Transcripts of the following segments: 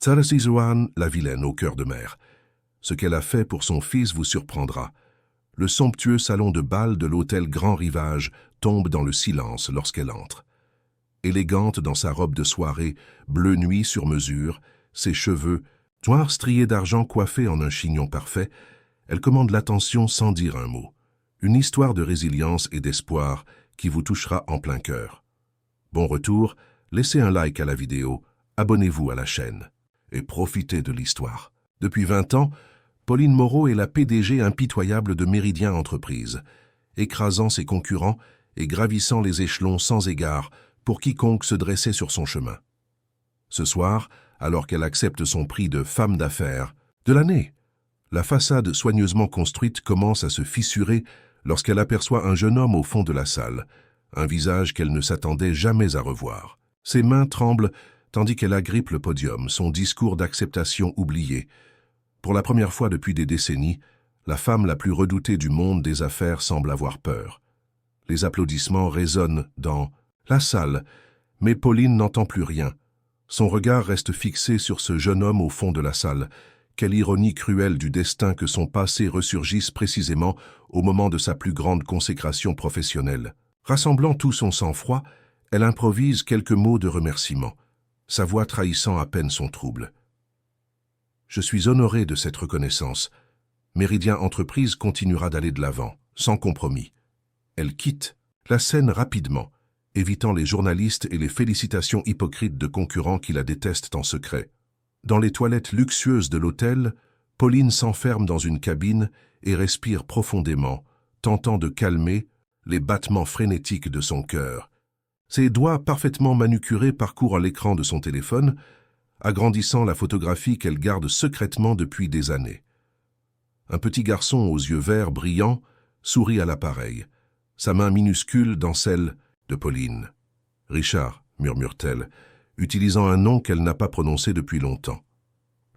Tsarasizuan, la vilaine au cœur de mer. Ce qu'elle a fait pour son fils vous surprendra. Le somptueux salon de bal de l'hôtel Grand Rivage tombe dans le silence lorsqu'elle entre. Élégante dans sa robe de soirée, bleu nuit sur mesure, ses cheveux, noirs striés d'argent coiffés en un chignon parfait, elle commande l'attention sans dire un mot. Une histoire de résilience et d'espoir qui vous touchera en plein cœur. Bon retour, laissez un like à la vidéo, abonnez-vous à la chaîne et profitez de l'histoire. Depuis 20 ans, Pauline Moreau est la PDG impitoyable de Méridien Entreprises, écrasant ses concurrents et gravissant les échelons sans égard pour quiconque se dressait sur son chemin. Ce soir, alors qu'elle accepte son prix de femme d'affaires de l'année, la façade soigneusement construite commence à se fissurer lorsqu'elle aperçoit un jeune homme au fond de la salle, un visage qu'elle ne s'attendait jamais à revoir. Ses mains tremblent tandis qu'elle agrippe le podium, son discours d'acceptation oublié. Pour la première fois depuis des décennies, la femme la plus redoutée du monde des affaires semble avoir peur. Les applaudissements résonnent dans la salle, mais Pauline n'entend plus rien. Son regard reste fixé sur ce jeune homme au fond de la salle. Quelle ironie cruelle du destin que son passé ressurgisse précisément au moment de sa plus grande consécration professionnelle. Rassemblant tout son sang-froid, elle improvise quelques mots de remerciement, sa voix trahissant à peine son trouble. « Je suis honoré de cette reconnaissance. Méridien Entreprises continuera d'aller de l'avant, sans compromis. » Elle quitte la scène rapidement, évitant les journalistes et les félicitations hypocrites de concurrents qui la détestent en secret. Dans les toilettes luxueuses de l'hôtel, Pauline s'enferme dans une cabine et respire profondément, tentant de calmer les battements frénétiques de son cœur. Ses doigts parfaitement manucurés parcourent l'écran de son téléphone, agrandissant la photographie qu'elle garde secrètement depuis des années. Un petit garçon aux yeux verts brillants sourit à l'appareil, sa main minuscule dans celle de Pauline. « Richard », murmure-t-elle, utilisant un nom qu'elle n'a pas prononcé depuis longtemps.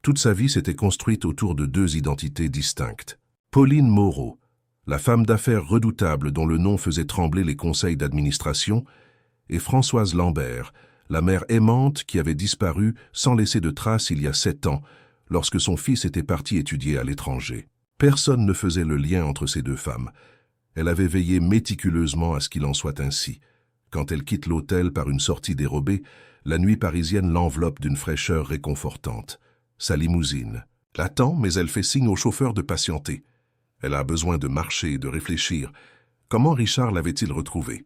Toute sa vie s'était construite autour de deux identités distinctes. Pauline Moreau, la femme d'affaires redoutable dont le nom faisait trembler les conseils d'administration, et Françoise Lambert, la mère aimante qui avait disparu sans laisser de traces il y a 7 ans, lorsque son fils était parti étudier à l'étranger. Personne ne faisait le lien entre ces deux femmes. Elle avait veillé méticuleusement à ce qu'il en soit ainsi. Quand elle quitte l'hôtel par une sortie dérobée, la nuit parisienne l'enveloppe d'une fraîcheur réconfortante. Sa limousine l'attend, mais elle fait signe au chauffeur de patienter. Elle a besoin de marcher et de réfléchir. Comment Richard l'avait-il retrouvée?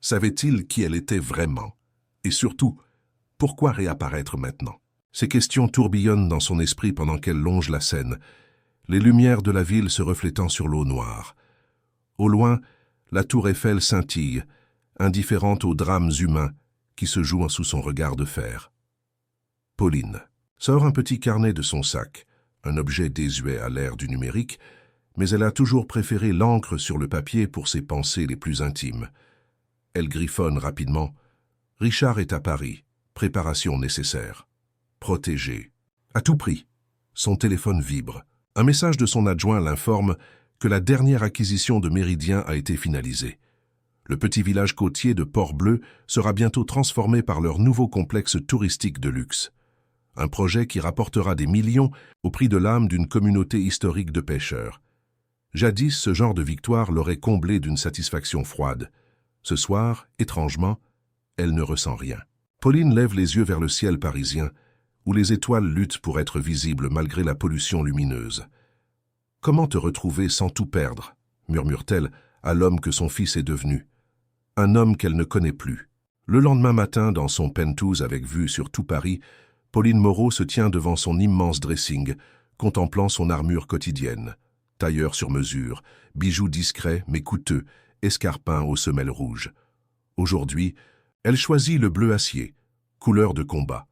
Savait-il qui elle était vraiment? Et surtout, pourquoi réapparaître maintenant? Ces questions tourbillonnent dans son esprit pendant qu'elle longe la Seine, les lumières de la ville se reflétant sur l'eau noire. Au loin, la tour Eiffel scintille, indifférente aux drames humains qui se jouent sous son regard de fer. Pauline sort un petit carnet de son sac, un objet désuet à l'ère du numérique, mais elle a toujours préféré l'encre sur le papier pour ses pensées les plus intimes. Elle griffonne rapidement. Richard est à Paris. Préparation nécessaire. Protégé. À tout prix. Son téléphone vibre. Un message de son adjoint l'informe que la dernière acquisition de Méridien a été finalisée. Le petit village côtier de Port-Bleu sera bientôt transformé par leur nouveau complexe touristique de luxe. Un projet qui rapportera des millions au prix de l'âme d'une communauté historique de pêcheurs. Jadis, ce genre de victoire l'aurait comblée d'une satisfaction froide. Ce soir, étrangement, elle ne ressent rien. Pauline lève les yeux vers le ciel parisien, où les étoiles luttent pour être visibles malgré la pollution lumineuse. « Comment te retrouver sans tout perdre ?» murmure-t-elle à l'homme que son fils est devenu. Un homme qu'elle ne connaît plus. Le lendemain matin, dans son penthouse avec vue sur tout Paris, Pauline Moreau se tient devant son immense dressing, contemplant son armure quotidienne. Tailleur sur mesure, bijoux discrets mais coûteux, escarpins aux semelles rouges. Aujourd'hui, elle choisit le bleu acier, couleur de combat.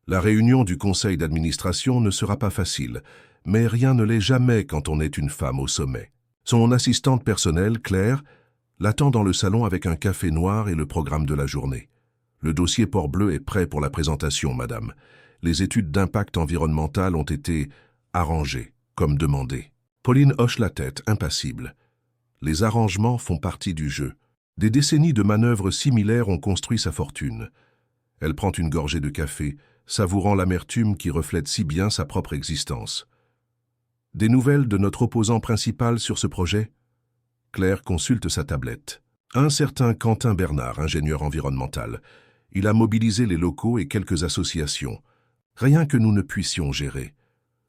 La réunion du conseil d'administration ne sera pas facile, mais rien ne l'est jamais quand on est une femme au sommet. Son assistante personnelle, Claire, l'attend dans le salon avec un café noir et le programme de la journée. Le dossier Port-Bleu est prêt pour la présentation, madame. Les études d'impact environnemental ont été arrangées, comme demandé. Pauline hoche la tête, impassible. Les arrangements font partie du jeu. Des décennies de manœuvres similaires ont construit sa fortune. Elle prend une gorgée de café, savourant l'amertume qui reflète si bien sa propre existence. Des nouvelles de notre opposant principal sur ce projet? Claire consulte sa tablette. Un certain Quentin Bernard, ingénieur environnemental. Il a mobilisé les locaux et quelques associations. Rien que nous ne puissions gérer.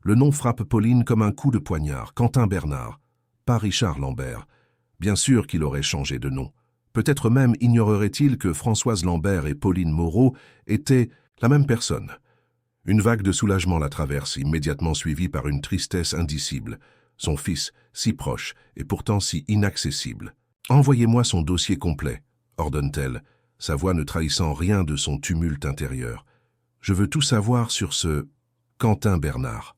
Le nom frappe Pauline comme un coup de poignard. Quentin Bernard, pas Richard Lambert. Bien sûr qu'il aurait changé de nom. Peut-être même ignorerait-il que Françoise Lambert et Pauline Moreau étaient la même personne. Une vague de soulagement la traverse, immédiatement suivie par une tristesse indicible. Son fils, si proche et pourtant si inaccessible. « Envoyez-moi son dossier complet », ordonne-t-elle, sa voix ne trahissant rien de son tumulte intérieur. « Je veux tout savoir sur ce Quentin Bernard. »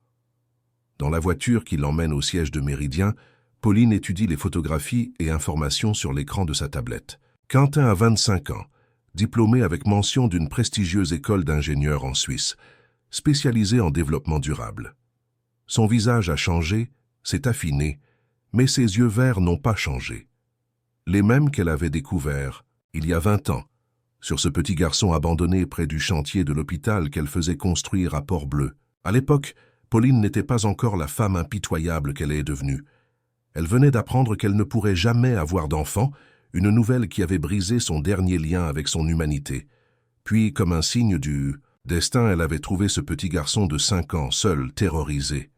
Dans la voiture qui l'emmène au siège de Méridien, Pauline étudie les photographies et informations sur l'écran de sa tablette. Quentin a 25 ans, diplômé avec mention d'une prestigieuse école d'ingénieurs en Suisse, spécialisée en développement durable. Son visage a changé, s'est affiné, mais ses yeux verts n'ont pas changé. Les mêmes qu'elle avait découverts il y a 20 ans, sur ce petit garçon abandonné près du chantier de l'hôpital qu'elle faisait construire à Port-Bleu. À l'époque, Pauline n'était pas encore la femme impitoyable qu'elle est devenue. Elle venait d'apprendre qu'elle ne pourrait jamais avoir d'enfant, une nouvelle qui avait brisé son dernier lien avec son humanité. Puis, comme un signe du destin, elle avait trouvé ce petit garçon de 5 ans, seul, terrorisé.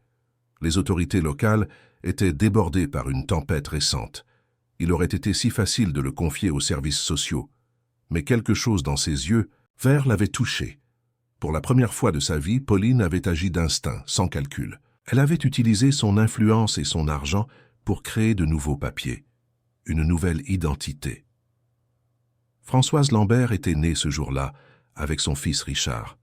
Les autorités locales étaient débordées par une tempête récente. Il aurait été si facile de le confier aux services sociaux. Mais quelque chose dans ses yeux verts l'avait touché. Pour la première fois de sa vie, Pauline avait agi d'instinct, sans calcul. Elle avait utilisé son influence et son argent pour créer de nouveaux papiers, une nouvelle identité. Françoise Lambert était née ce jour-là avec son fils Richard.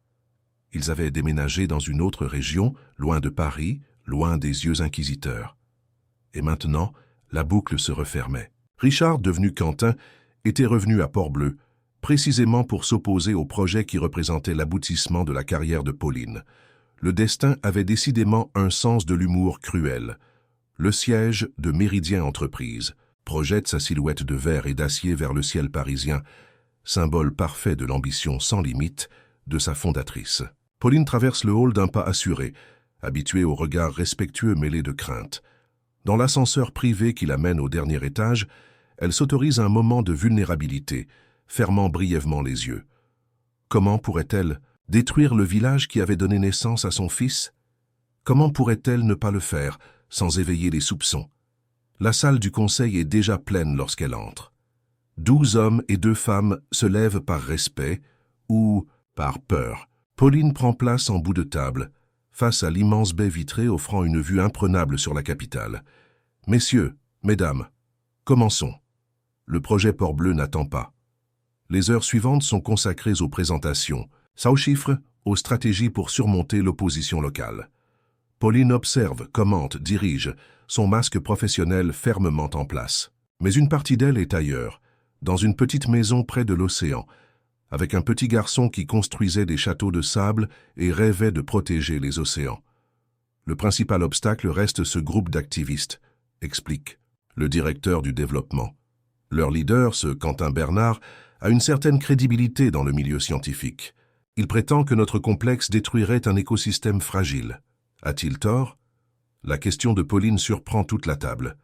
Ils avaient déménagé dans une autre région, loin de Paris, loin des yeux inquisiteurs. Et maintenant, la boucle se refermait. Richard, devenu Quentin, était revenu à Port-Bleu, précisément pour s'opposer au projet qui représentait l'aboutissement de la carrière de Pauline. Le destin avait décidément un sens de l'humour cruel. Le siège de Méridien Entreprises projette sa silhouette de verre et d'acier vers le ciel parisien, symbole parfait de l'ambition sans limite de sa fondatrice. Pauline traverse le hall d'un pas assuré, habituée au regard respectueux mêlé de crainte. Dans l'ascenseur privé qui la mène au dernier étage, elle s'autorise un moment de vulnérabilité, fermant brièvement les yeux. Comment pourrait-elle détruire le village qui avait donné naissance à son fils? Comment pourrait-elle ne pas le faire sans éveiller les soupçons? La salle du conseil est déjà pleine lorsqu'elle entre. 12 hommes et 2 femmes se lèvent par respect ou par peur. Pauline prend place en bout de table, face à l'immense baie vitrée offrant une vue imprenable sur la capitale. « Messieurs, mesdames, commençons. Le projet Port-Bleu n'attend pas. Les heures suivantes sont consacrées aux présentations, aux chiffres, aux stratégies pour surmonter l'opposition locale. » Pauline observe, commente, dirige, son masque professionnel fermement en place. Mais une partie d'elle est ailleurs, dans une petite maison près de l'océan, avec un petit garçon qui construisait des châteaux de sable et rêvait de protéger les océans. Le principal obstacle reste ce groupe d'activistes, explique le directeur du développement. Leur leader, ce Quentin Bernard, a une certaine crédibilité dans le milieu scientifique. Il prétend que notre complexe détruirait un écosystème fragile. A-t-il tort? La question de Pauline surprend toute la table.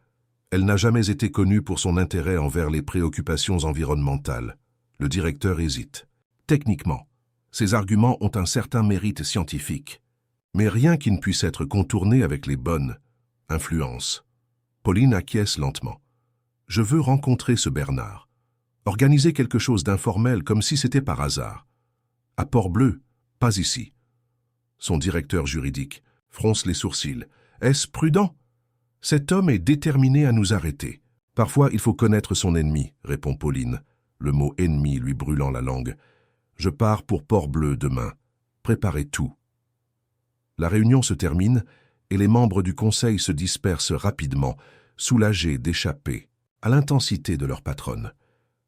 Elle n'a jamais été connue pour son intérêt envers les préoccupations environnementales. Le directeur hésite. Techniquement, ces arguments ont un certain mérite scientifique, mais rien qui ne puisse être contourné avec les bonnes influences. Pauline acquiesce lentement. Je veux rencontrer ce Bernard. Organiser quelque chose d'informel comme si c'était par hasard. À Port-Bleu, pas ici. Son directeur juridique fronce les sourcils. Est-ce prudent? Cet homme est déterminé à nous arrêter. Parfois, il faut connaître son ennemi, répond Pauline, le mot ennemi lui brûlant la langue. Je pars pour Port-Bleu demain. Préparez tout. La réunion se termine et les membres du conseil se dispersent rapidement, soulagés d'échapper à l'intensité de leur patronne.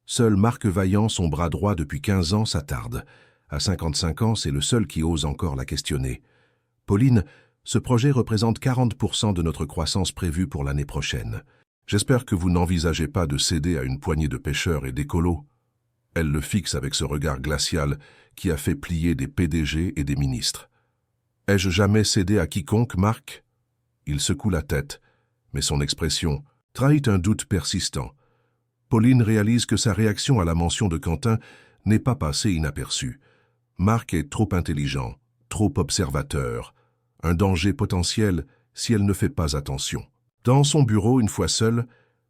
Seul Marc Vaillant, son bras droit depuis 15 ans, s'attarde. À 55 ans, c'est le seul qui ose encore la questionner. Pauline, ce projet représente 40% de notre croissance prévue pour l'année prochaine. J'espère que vous n'envisagez pas de céder à une poignée de pêcheurs et d'écolos. Elle le fixe avec ce regard glacial qui a fait plier des PDG et des ministres. « Ai-je jamais cédé à quiconque, Marc ?» Il secoue la tête, mais son expression trahit un doute persistant. Pauline réalise que sa réaction à la mention de Quentin n'est pas passée inaperçue. Marc est trop intelligent, trop observateur, un danger potentiel si elle ne fait pas attention. Dans son bureau, une fois seule,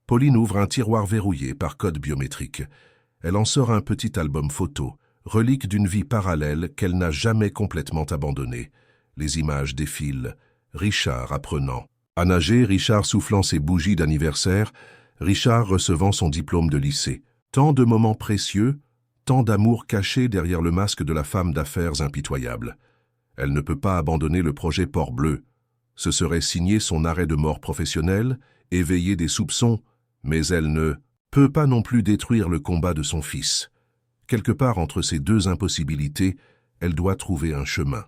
Pauline ouvre un tiroir verrouillé par code biométrique. Elle en sort un petit album photo, relique d'une vie parallèle qu'elle n'a jamais complètement abandonnée. Les images défilent. Richard apprenant à nager, Richard soufflant ses bougies d'anniversaire, Richard recevant son diplôme de lycée. Tant de moments précieux, tant d'amour caché derrière le masque de la femme d'affaires impitoyable. Elle ne peut pas abandonner le projet Port-Bleu. Ce serait signer son arrêt de mort professionnel, éveiller des soupçons, mais elle ne peut pas non plus détruire le combat de son fils. Quelque part entre ces deux impossibilités, elle doit trouver un chemin.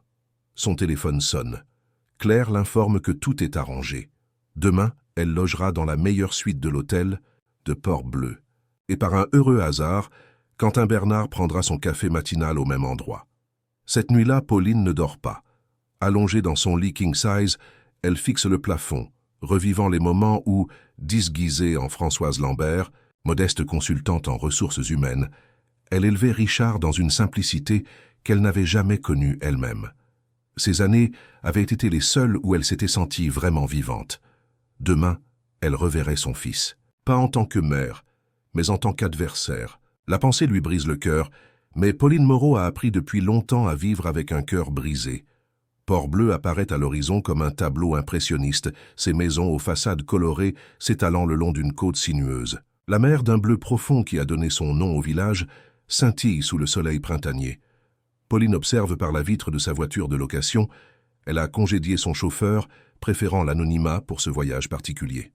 Son téléphone sonne. Claire l'informe que tout est arrangé. Demain, elle logera dans la meilleure suite de l'hôtel de Port-Bleu. Et par un heureux hasard, Quentin Bernard prendra son café matinal au même endroit. Cette nuit-là, Pauline ne dort pas. Allongée dans son lit king size, elle fixe le plafond, revivant les moments où, disguisée en Françoise Lambert, modeste consultante en ressources humaines, elle élevait Richard dans une simplicité qu'elle n'avait jamais connue elle-même. Ces années avaient été les seules où elle s'était sentie vraiment vivante. Demain, elle reverrait son fils, pas en tant que mère, mais en tant qu'adversaire. La pensée lui brise le cœur, mais Pauline Moreau a appris depuis longtemps à vivre avec un cœur brisé. Port-Bleu apparaît à l'horizon comme un tableau impressionniste, ses maisons aux façades colorées s'étalant le long d'une côte sinueuse. La mer d'un bleu profond qui a donné son nom au village scintille sous le soleil printanier. Pauline observe par la vitre de sa voiture de location. Elle a congédié son chauffeur, préférant l'anonymat pour ce voyage particulier.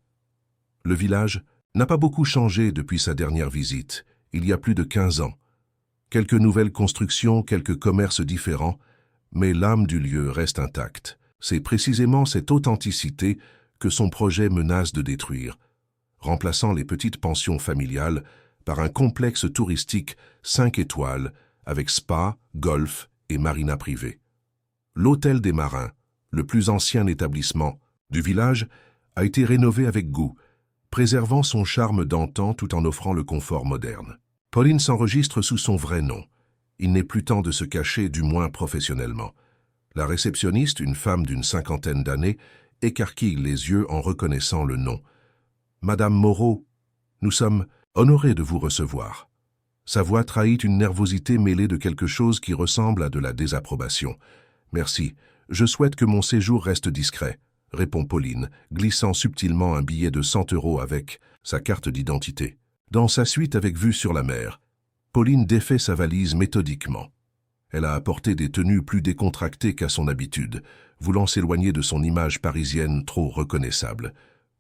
Le village n'a pas beaucoup changé depuis sa dernière visite, il y a plus de 15 ans. Quelques nouvelles constructions, quelques commerces différents, mais l'âme du lieu reste intacte. C'est précisément cette authenticité que son projet menace de détruire, remplaçant les petites pensions familiales par un complexe touristique 5 étoiles avec spa, golf et marina privée. L'Hôtel des Marins, le plus ancien établissement du village, a été rénové avec goût, préservant son charme d'antan tout en offrant le confort moderne. Pauline s'enregistre sous son vrai nom. Il n'est plus temps de se cacher, du moins professionnellement. La réceptionniste, une femme d'une 50aine d'années, écarquille les yeux en reconnaissant le nom. « Madame Moreau, nous sommes honorés de vous recevoir. » Sa voix trahit une nervosité mêlée de quelque chose qui ressemble à de la désapprobation. « Merci, je souhaite que mon séjour reste discret, » répond Pauline, glissant subtilement un billet de 100 € avec sa carte d'identité. Dans sa suite avec vue sur la mer, Pauline défait sa valise méthodiquement. Elle a apporté des tenues plus décontractées qu'à son habitude, voulant s'éloigner de son image parisienne trop reconnaissable.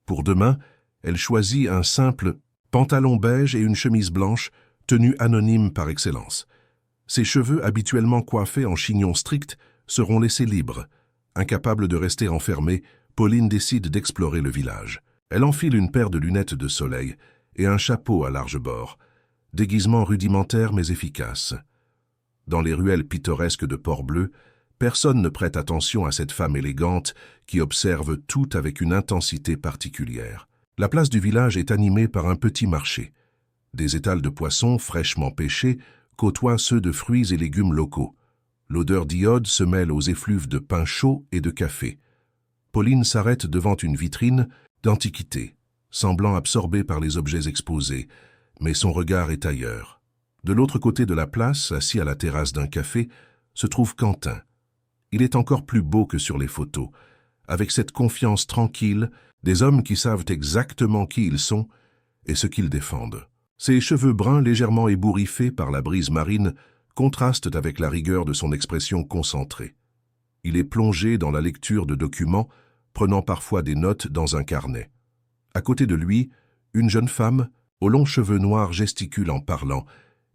Pour demain, elle choisit un simple pantalon beige et une chemise blanche, tenue anonyme par excellence. Ses cheveux, habituellement coiffés en chignon strict, seront laissés libres. Incapable de rester enfermée, Pauline décide d'explorer le village. Elle enfile une paire de lunettes de soleil et un chapeau à large bord. Déguisement rudimentaire mais efficace. Dans les ruelles pittoresques de Port-Bleu, personne ne prête attention à cette femme élégante qui observe tout avec une intensité particulière. La place du village est animée par un petit marché. Des étals de poissons fraîchement pêchés côtoient ceux de fruits et légumes locaux. L'odeur d'iode se mêle aux effluves de pain chaud et de café. Pauline s'arrête devant une vitrine d'antiquité, semblant absorbée par les objets exposés, mais son regard est ailleurs. De l'autre côté de la place, assis à la terrasse d'un café, se trouve Quentin. Il est encore plus beau que sur les photos, avec cette confiance tranquille des hommes qui savent exactement qui ils sont et ce qu'ils défendent. Ses cheveux bruns légèrement ébouriffés par la brise marine contrastent avec la rigueur de son expression concentrée. Il est plongé dans la lecture de documents, prenant parfois des notes dans un carnet. À côté de lui, une jeune femme, aux longs cheveux noirs, gesticule en parlant,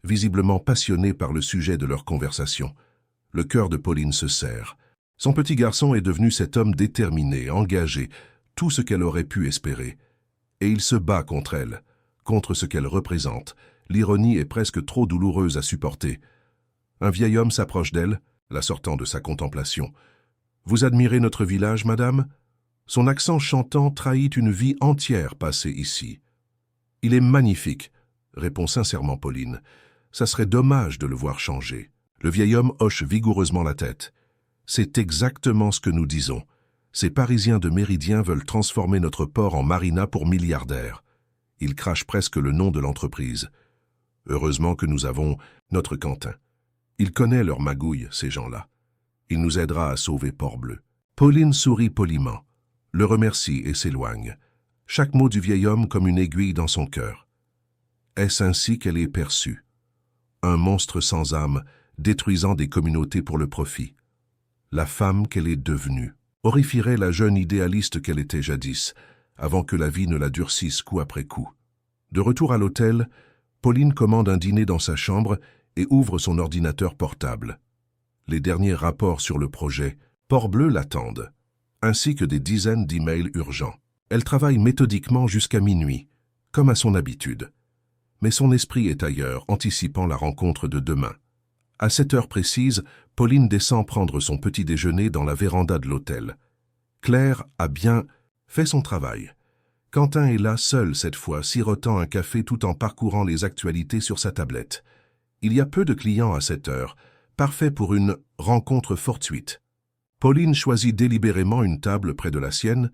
visiblement passionnée par le sujet de leur conversation. Le cœur de Pauline se serre. Son petit garçon est devenu cet homme déterminé, engagé, tout ce qu'elle aurait pu espérer. Et il se bat contre elle, contre ce qu'elle représente, l'ironie est presque trop douloureuse à supporter. Un vieil homme s'approche d'elle, la sortant de sa contemplation. « Vous admirez notre village, madame ?» Son accent chantant trahit une vie entière passée ici. « Il est magnifique, » répond sincèrement Pauline. « Ça serait dommage de le voir changer. » Le vieil homme hoche vigoureusement la tête. « C'est exactement ce que nous disons. Ces Parisiens de Méridien veulent transformer notre port en marina pour milliardaires. Ils crachent presque le nom de l'entreprise. Heureusement que nous avons notre Quentin. Il connaît leur magouille, ces gens-là. Il nous aidera à sauver Port-Bleu. » Pauline sourit poliment, le remercie et s'éloigne. Chaque mot du vieil homme comme une aiguille dans son cœur. Est-ce ainsi qu'elle est perçue? Un monstre sans âme, détruisant des communautés pour le profit. La femme qu'elle est devenue horrifierait la jeune idéaliste qu'elle était jadis, avant que la vie ne la durcisse coup après coup. De retour à l'hôtel, Pauline commande un dîner dans sa chambre et ouvre son ordinateur portable. Les derniers rapports sur le projet Port-Bleu l'attendent, ainsi que des dizaines d'emails urgents. Elle travaille méthodiquement jusqu'à minuit, comme à son habitude. Mais son esprit est ailleurs, anticipant la rencontre de demain. À 7 heures précises, Pauline descend prendre son petit déjeuner dans la véranda de l'hôtel. Claire a bien fait son travail. Quentin est là seul cette fois, sirotant un café tout en parcourant les actualités sur sa tablette. Il y a peu de clients à 7 heures, parfait pour une rencontre fortuite. Pauline choisit délibérément une table près de la sienne,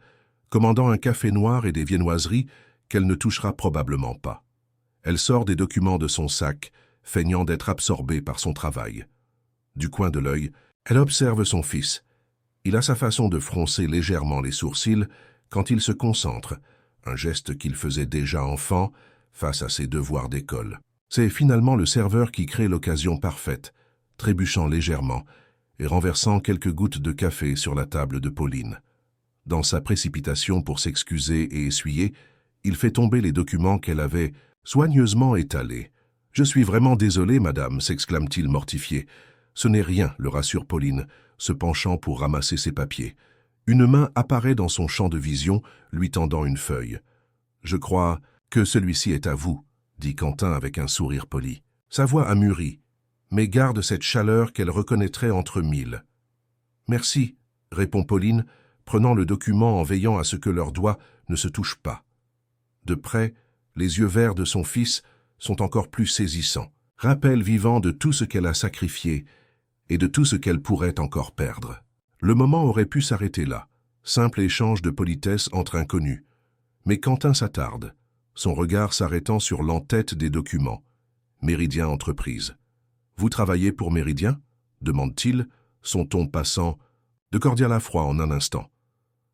commandant un café noir et des viennoiseries qu'elle ne touchera probablement pas. Elle sort des documents de son sac, feignant d'être absorbée par son travail. Du coin de l'œil, elle observe son fils. Il a sa façon de froncer légèrement les sourcils quand il se concentre, un geste qu'il faisait déjà enfant face à ses devoirs d'école. C'est finalement le serveur qui crée l'occasion parfaite, trébuchant légèrement et renversant quelques gouttes de café sur la table de Pauline. Dans sa précipitation pour s'excuser et essuyer, il fait tomber les documents qu'elle avait soigneusement étalés. « Je suis vraiment désolé, madame », s'exclame-t-il mortifié. « Ce n'est rien », le rassure Pauline, se penchant pour ramasser ses papiers. Une main apparaît dans son champ de vision, lui tendant une feuille. « Je crois que celui-ci est à vous », dit Quentin avec un sourire poli. Sa voix a mûri, mais garde cette chaleur qu'elle reconnaîtrait entre mille. « Merci », répond Pauline, prenant le document en veillant à ce que leurs doigts ne se touchent pas. De près, les yeux verts de son fils sont encore plus saisissants, rappel vivant de tout ce qu'elle a sacrifié et de tout ce qu'elle pourrait encore perdre. Le moment aurait pu s'arrêter là, simple échange de politesse entre inconnus. Mais Quentin s'attarde, son regard s'arrêtant sur l'entête des documents. Méridien Entreprise. « Vous travaillez pour Méridien ?» demande-t-il, son ton passant de cordial à froid en un instant.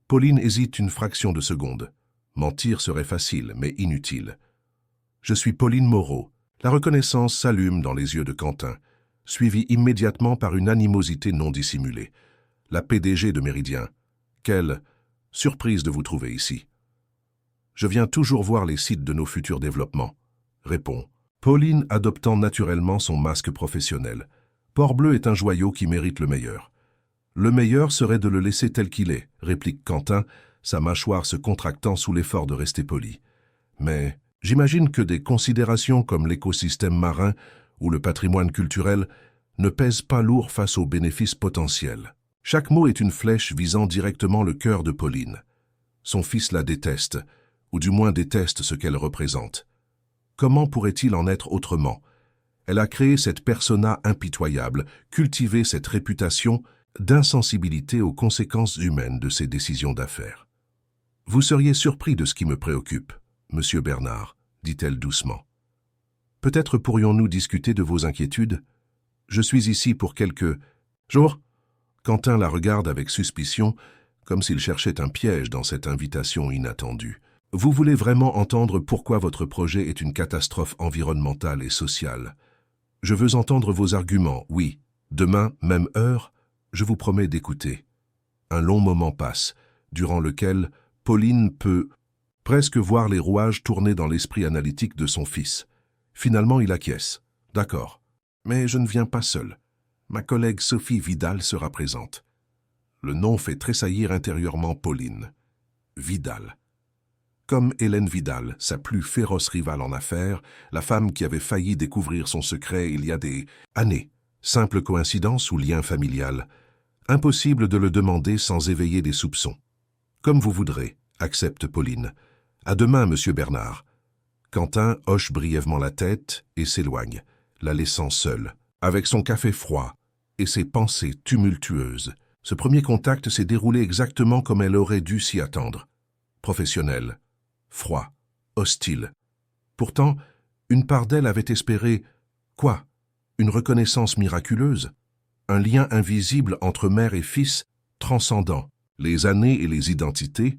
Pauline hésite une fraction de seconde. Mentir serait facile, mais inutile. « Je suis Pauline Moreau. » La reconnaissance s'allume dans les yeux de Quentin, suivie immédiatement par une animosité non dissimulée. « La PDG de Méridien. Quelle surprise de vous trouver ici. »« Je viens toujours voir les sites de nos futurs développements. » répond Pauline, adoptant naturellement son masque professionnel. « Port-Bleu est un joyau qui mérite le meilleur. »« Le meilleur serait de le laisser tel qu'il est, » réplique Quentin, sa mâchoire se contractant sous l'effort de rester poli. « Mais j'imagine que des considérations comme l'écosystème marin ou le patrimoine culturel ne pèsent pas lourd face aux bénéfices potentiels. » Chaque mot est une flèche visant directement le cœur de Pauline. Son fils la déteste, ou du moins déteste ce qu'elle représente. Comment pourrait-il en être autrement? Elle a créé cette persona impitoyable, cultivé cette réputation d'insensibilité aux conséquences humaines de ses décisions d'affaires. « Vous seriez surpris de ce qui me préoccupe, monsieur Bernard, » dit-elle doucement. « Peut-être pourrions-nous discuter de vos inquiétudes? Je suis ici pour quelques jours. » Quentin la regarde avec suspicion, comme s'il cherchait un piège dans cette invitation inattendue. « Vous voulez vraiment entendre pourquoi votre projet est une catastrophe environnementale et sociale? Je veux entendre vos arguments, oui. Demain, même heure, je vous promets d'écouter. » Un long moment passe, durant lequel Pauline peut presque voir les rouages tourner dans l'esprit analytique de son fils. Finalement, il acquiesce. « D'accord, mais je ne viens pas seul. Ma collègue Sophie Vidal sera présente. » Le nom fait tressaillir intérieurement Pauline. Vidal. Comme Hélène Vidal, sa plus féroce rivale en affaires, la femme qui avait failli découvrir son secret il y a des années. Simple coïncidence ou lien familial? Impossible de le demander sans éveiller des soupçons. Comme vous voudrez, accepte Pauline. À demain, monsieur Bernard. Quentin hoche brièvement la tête et s'éloigne, la laissant seule, avec son café froid et ses pensées tumultueuses. Ce premier contact s'est déroulé exactement comme elle aurait dû s'y attendre. Professionnel, froid, hostile. Pourtant, une part d'elle avait espéré... Quoi? Une reconnaissance miraculeuse? Un lien invisible entre mère et fils, transcendant les années et les identités?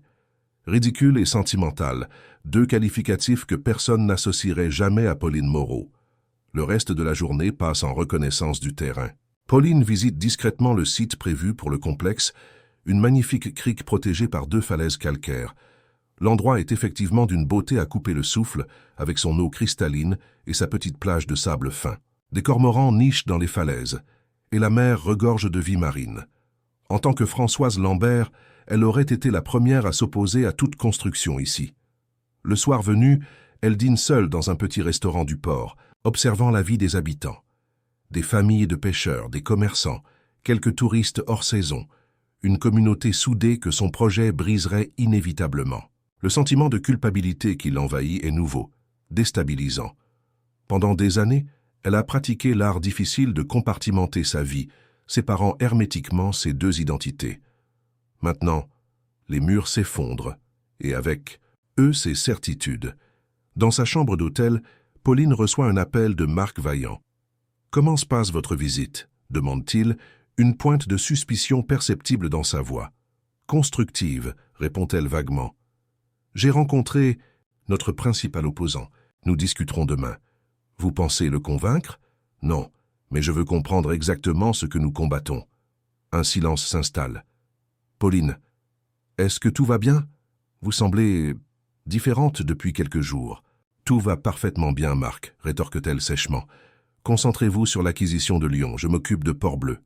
Ridicule et sentimental, deux qualificatifs que personne n'associerait jamais à Pauline Moreau. Le reste de la journée passe en reconnaissance du terrain. Pauline visite discrètement le site prévu pour le complexe, une magnifique crique protégée par 2 falaises calcaires. L'endroit est effectivement d'une beauté à couper le souffle, avec son eau cristalline et sa petite plage de sable fin. Des cormorans nichent dans les falaises, et la mer regorge de vie marine. En tant que Françoise Lambert, elle aurait été la première à s'opposer à toute construction ici. Le soir venu, elle dîne seule dans un petit restaurant du port, observant la vie des habitants. Des familles de pêcheurs, des commerçants, quelques touristes hors saison, une communauté soudée que son projet briserait inévitablement. Le sentiment de culpabilité qui l'envahit est nouveau, déstabilisant. Pendant des années, elle a pratiqué l'art difficile de compartimenter sa vie, séparant hermétiquement ses 2 identités. Maintenant, les murs s'effondrent, et avec eux ses certitudes. Dans sa chambre d'hôtel, Pauline reçoit un appel de Marc Vaillant. « Comment se passe votre visite ?» demande-t-il, une pointe de suspicion perceptible dans sa voix. « Constructive », répond-elle vaguement. « J'ai rencontré notre principal opposant. Nous discuterons demain. Vous pensez le convaincre? Non, mais je veux comprendre exactement ce que nous combattons. » Un silence s'installe. « Pauline, est-ce que tout va bien? Vous semblez différente depuis quelques jours. »« Tout va parfaitement bien, Marc, » rétorque-t-elle sèchement. « Concentrez-vous sur l'acquisition de Lyon, je m'occupe de Port-Bleu. »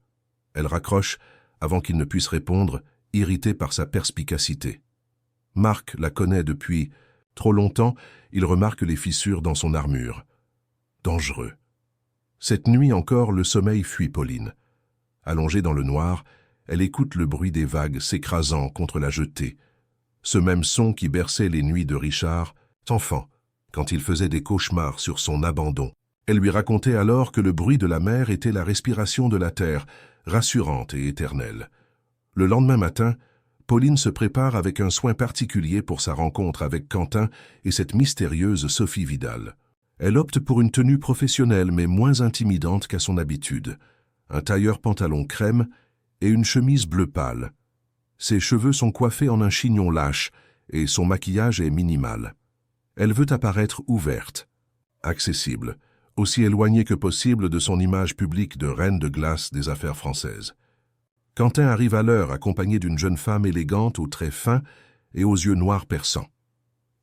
Elle raccroche avant qu'il ne puisse répondre, irrité par sa perspicacité. Marc la connaît depuis trop longtemps, il remarque les fissures dans son armure. Dangereux. Cette nuit encore, le sommeil fuit Pauline. Allongée dans le noir, elle écoute le bruit des vagues s'écrasant contre la jetée. Ce même son qui berçait les nuits de Richard, enfant, quand il faisait des cauchemars sur son abandon. Elle lui racontait alors que le bruit de la mer était la respiration de la terre, rassurante et éternelle. Le lendemain matin, Pauline se prépare avec un soin particulier pour sa rencontre avec Quentin et cette mystérieuse Sophie Vidal. Elle opte pour une tenue professionnelle mais moins intimidante qu'à son habitude. Un tailleur-pantalon crème et une chemise bleu pâle. Ses cheveux sont coiffés en un chignon lâche et son maquillage est minimal. Elle veut apparaître ouverte, accessible, aussi éloignée que possible de son image publique de reine de glace des affaires françaises. Quentin arrive à l'heure accompagné d'une jeune femme élégante aux traits fins et aux yeux noirs perçants.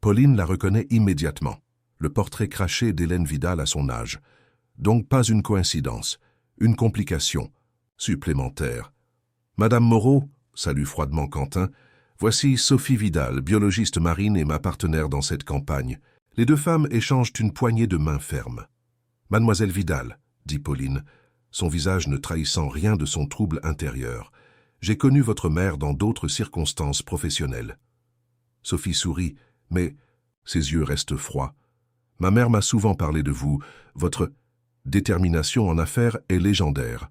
Pauline la reconnaît immédiatement, le portrait craché d'Hélène Vidal à son âge. Donc pas une coïncidence, une complication supplémentaire. « Madame Moreau », salue froidement Quentin, « voici Sophie Vidal, biologiste marine et ma partenaire dans cette campagne. » Les 2 femmes échangent une poignée de mains fermes. « Mademoiselle Vidal », dit Pauline, son visage ne trahissant rien de son trouble intérieur. « J'ai connu votre mère dans d'autres circonstances professionnelles. » Sophie sourit, mais ses yeux restent froids. « Ma mère m'a souvent parlé de vous. Votre détermination en affaires est légendaire. »«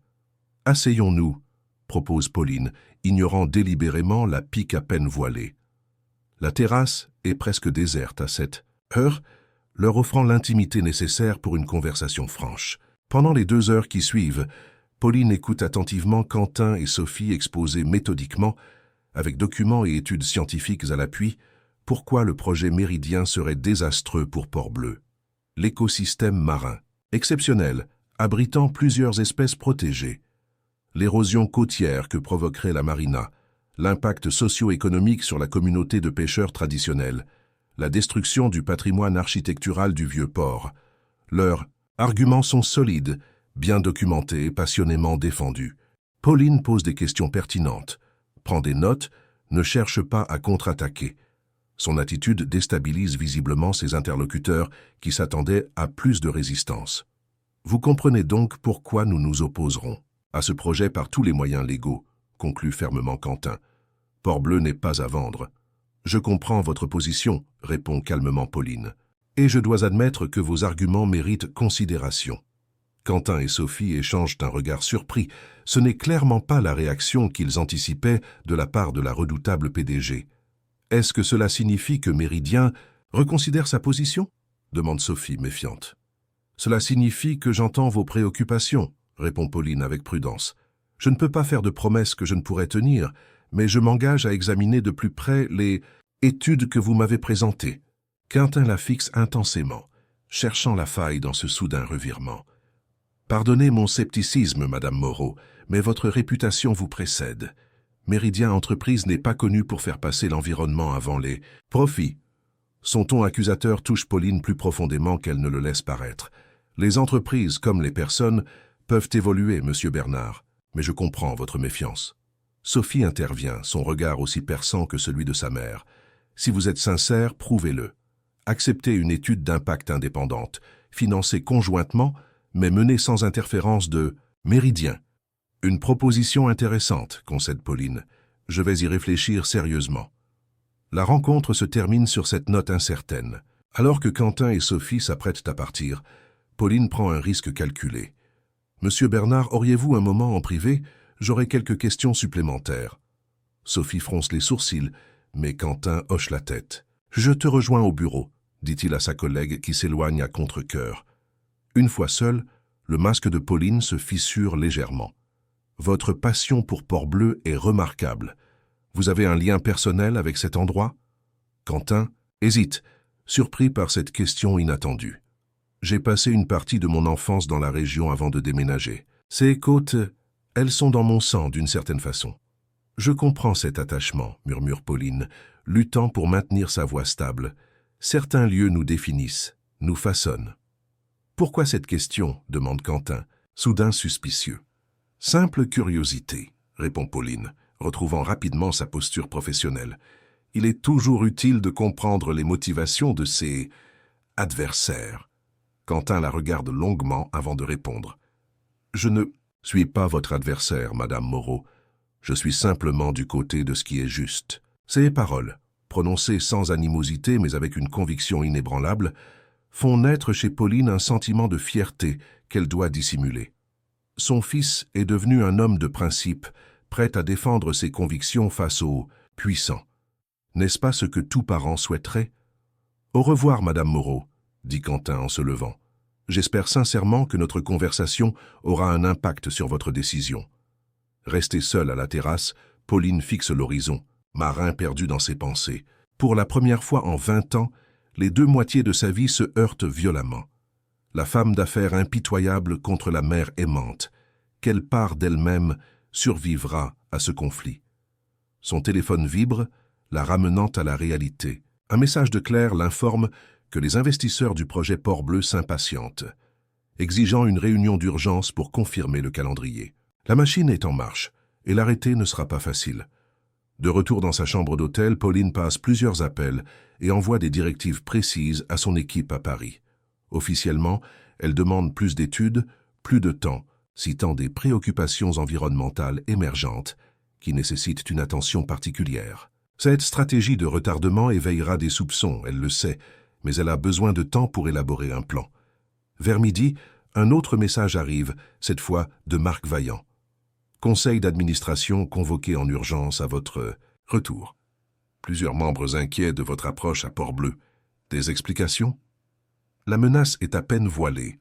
Asseyons-nous », propose Pauline, ignorant délibérément la pique à peine voilée. La terrasse est presque déserte à cette heure, leur offrant l'intimité nécessaire pour une conversation franche. Pendant les 2 heures qui suivent, Pauline écoute attentivement Quentin et Sophie exposer méthodiquement, avec documents et études scientifiques à l'appui, pourquoi le projet méridien serait désastreux pour Port-Bleu. L'écosystème marin, exceptionnel, abritant plusieurs espèces protégées. L'érosion côtière que provoquerait la marina, l'impact socio-économique sur la communauté de pêcheurs traditionnels, la destruction du patrimoine architectural du vieux port. Leurs arguments sont solides, bien documentés et passionnément défendus. Pauline pose des questions pertinentes, prend des notes, ne cherche pas à contre-attaquer. Son attitude déstabilise visiblement ses interlocuteurs qui s'attendaient à plus de résistance. Vous comprenez donc pourquoi nous nous opposerons à ce projet par tous les moyens légaux, conclut fermement Quentin. Port-Bleu n'est pas à vendre. Je comprends votre position, répond calmement Pauline. Et je dois admettre que vos arguments méritent considération. Quentin et Sophie échangent un regard surpris. Ce n'est clairement pas la réaction qu'ils anticipaient de la part de la redoutable PDG. Est-ce que cela signifie que Méridien reconsidère sa position? Demande Sophie, méfiante. Cela signifie que j'entends vos préoccupations, répond Pauline avec prudence. Je ne peux pas faire de promesses que je ne pourrais tenir, mais je m'engage à examiner de plus près les études que vous m'avez présentées. Quentin la fixe intensément, cherchant la faille dans ce soudain revirement. Pardonnez mon scepticisme, Madame Moreau, mais votre réputation vous précède. Méridien Entreprise n'est pas connu pour faire passer l'environnement avant les profits. Son ton accusateur touche Pauline plus profondément qu'elle ne le laisse paraître. Les entreprises, comme les personnes, peuvent évoluer, Monsieur Bernard, mais je comprends votre méfiance. Sophie intervient, son regard aussi perçant que celui de sa mère. Si vous êtes sincère, prouvez-le. Acceptez une étude d'impact indépendante, financée conjointement, mais menée sans interférence de Méridien. Une proposition intéressante, concède Pauline. Je vais y réfléchir sérieusement. La rencontre se termine sur cette note incertaine. Alors que Quentin et Sophie s'apprêtent à partir, Pauline prend un risque calculé. « Monsieur Bernard, auriez-vous un moment en privé? J'aurais quelques questions supplémentaires. » Sophie fronce les sourcils, mais Quentin hoche la tête. « Je te rejoins au bureau, » dit-il à sa collègue qui s'éloigne à contre-cœur. Une fois seul, le masque de Pauline se fissure légèrement. « Votre passion pour Port-Bleu est remarquable. Vous avez un lien personnel avec cet endroit ?» Quentin hésite, surpris par cette question inattendue. « J'ai passé une partie de mon enfance dans la région avant de déménager. Ces côtes, elles sont dans mon sang d'une certaine façon. » « Je comprends cet attachement, » murmure Pauline, luttant pour maintenir sa voix stable. « Certains lieux nous définissent, nous façonnent. »« Pourquoi cette question ?» demande Quentin, soudain suspicieux. « Simple curiosité, » répond Pauline, retrouvant rapidement sa posture professionnelle. « Il est toujours utile de comprendre les motivations de ses adversaires. » Quentin la regarde longuement avant de répondre. « Je ne suis pas votre adversaire, Madame Moreau. Je suis simplement du côté de ce qui est juste. » Ces paroles, prononcées sans animosité mais avec une conviction inébranlable, font naître chez Pauline un sentiment de fierté qu'elle doit dissimuler. Son fils est devenu un homme de principe, prêt à défendre ses convictions face aux puissants. N'est-ce pas ce que tout parent souhaiterait? « Au revoir, Madame Moreau, » dit Quentin en se levant. « J'espère sincèrement que notre conversation aura un impact sur votre décision. » Restée seule à la terrasse, Pauline fixe l'horizon, marin perdu dans ses pensées. Pour la première fois en 20 ans, les deux moitiés de sa vie se heurtent violemment. La femme d'affaires impitoyable contre la mère aimante. Quelle part d'elle-même survivra à ce conflit? Son téléphone vibre, la ramenant à la réalité. Un message de Claire l'informe que les investisseurs du projet Port-Bleu s'impatientent, exigeant une réunion d'urgence pour confirmer le calendrier. La machine est en marche, et l'arrêté ne sera pas facile. De retour dans sa chambre d'hôtel, Pauline passe plusieurs appels et envoie des directives précises à son équipe à Paris. Officiellement, elle demande plus d'études, plus de temps, citant des préoccupations environnementales émergentes qui nécessitent une attention particulière. Cette stratégie de retardement éveillera des soupçons, elle le sait, mais elle a besoin de temps pour élaborer un plan. Vers midi, un autre message arrive, cette fois de Marc Vaillant. Conseil d'administration convoqué en urgence à votre retour. Plusieurs membres inquiets de votre approche à Port-Bleu. Des explications? La menace est à peine voilée.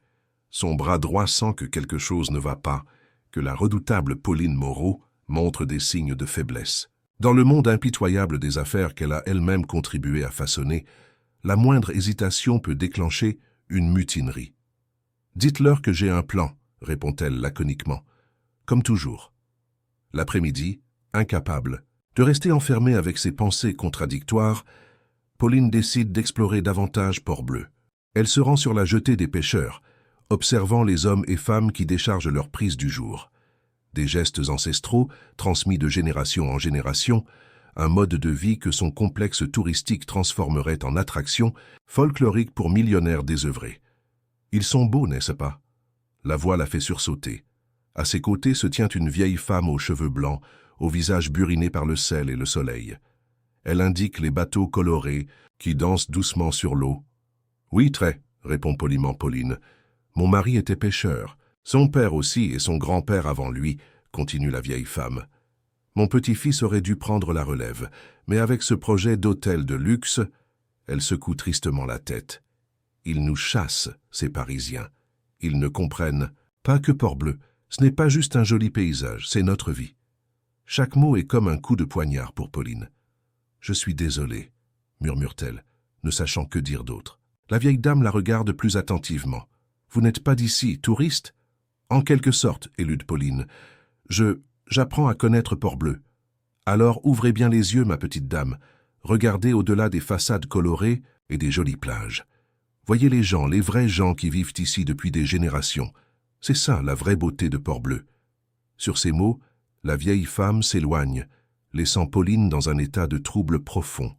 Son bras droit sent que quelque chose ne va pas, que la redoutable Pauline Moreau montre des signes de faiblesse. Dans le monde impitoyable des affaires qu'elle a elle-même contribué à façonner, la moindre hésitation peut déclencher une mutinerie. « Dites-leur que j'ai un plan », répond-elle laconiquement. Comme toujours. L'après-midi, incapable de rester enfermée avec ses pensées contradictoires, Pauline décide d'explorer davantage Port-Bleu. Elle se rend sur la jetée des pêcheurs, observant les hommes et femmes qui déchargent leur prise du jour. Des gestes ancestraux, transmis de génération en génération, un mode de vie que son complexe touristique transformerait en attraction folklorique pour millionnaires désœuvrés. Ils sont beaux, n'est-ce pas? La voix la fait sursauter. À ses côtés se tient une vieille femme aux cheveux blancs, au visage buriné par le sel et le soleil. Elle indique les bateaux colorés qui dansent doucement sur l'eau. « Oui, très, » répond poliment Pauline. « Mon mari était pêcheur. Son père aussi et son grand-père avant lui, » continue la vieille femme. « Mon petit-fils aurait dû prendre la relève, mais avec ce projet d'hôtel de luxe, elle secoue tristement la tête. Ils nous chassent, ces Parisiens. Ils ne comprennent pas que Port-Bleu, ce n'est pas juste un joli paysage, c'est notre vie. » Chaque mot est comme un coup de poignard pour Pauline. « Je suis désolée, » murmure-t-elle, ne sachant que dire d'autre. La vieille dame la regarde plus attentivement. « Vous n'êtes pas d'ici, touriste ?»« En quelque sorte, » élude Pauline. « J'apprends à connaître Port-Bleu. Alors ouvrez bien les yeux, ma petite dame. Regardez au-delà des façades colorées et des jolies plages. Voyez les gens, les vrais gens qui vivent ici depuis des générations. C'est ça, la vraie beauté de Port-Bleu. » Sur ces mots, la vieille femme s'éloigne, laissant Pauline dans un état de trouble profond.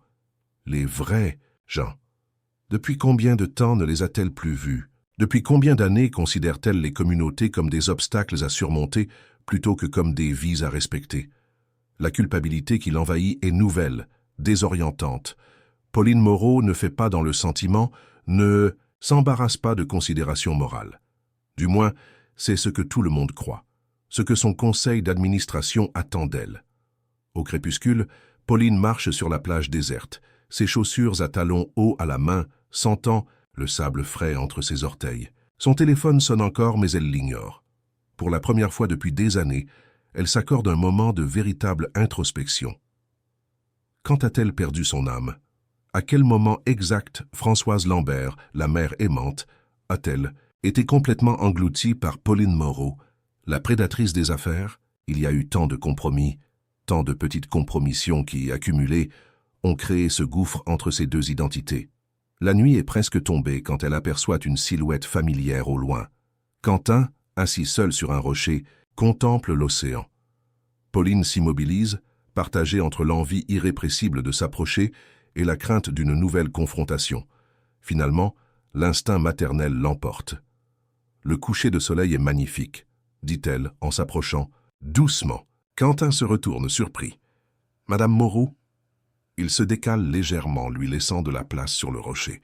Les vrais gens. Depuis combien de temps ne les a-t-elle plus vus? Depuis combien d'années considère-t-elle les communautés comme des obstacles à surmonter plutôt que comme des vies à respecter? La culpabilité qui l'envahit est nouvelle, désorientante. Pauline Moreau ne fait pas dans le sentiment, ne s'embarrasse pas de considérations morales. Du moins, c'est ce que tout le monde croit, ce que son conseil d'administration attend d'elle. Au crépuscule, Pauline marche sur la plage déserte, ses chaussures à talons hauts à la main, sentant le sable frais entre ses orteils. Son téléphone sonne encore, mais elle l'ignore. Pour la première fois depuis des années, elle s'accorde un moment de véritable introspection. Quand a-t-elle perdu son âme? À quel moment exact Françoise Lambert, la mère aimante, a-t-elle été complètement engloutie par Pauline Moreau, la prédatrice des affaires? Il y a eu tant de compromis, tant de petites compromissions qui, accumulées, ont créé ce gouffre entre ces deux identités. La nuit est presque tombée quand elle aperçoit une silhouette familière au loin. Quentin, assis seul sur un rocher, contemple l'océan. Pauline s'immobilise, partagée entre l'envie irrépressible de s'approcher et la crainte d'une nouvelle confrontation. Finalement, l'instinct maternel l'emporte. « Le coucher de soleil est magnifique, » dit-elle en s'approchant. Doucement, Quentin se retourne surpris. « Madame Moreau ?» Il se décale légèrement, lui laissant de la place sur le rocher.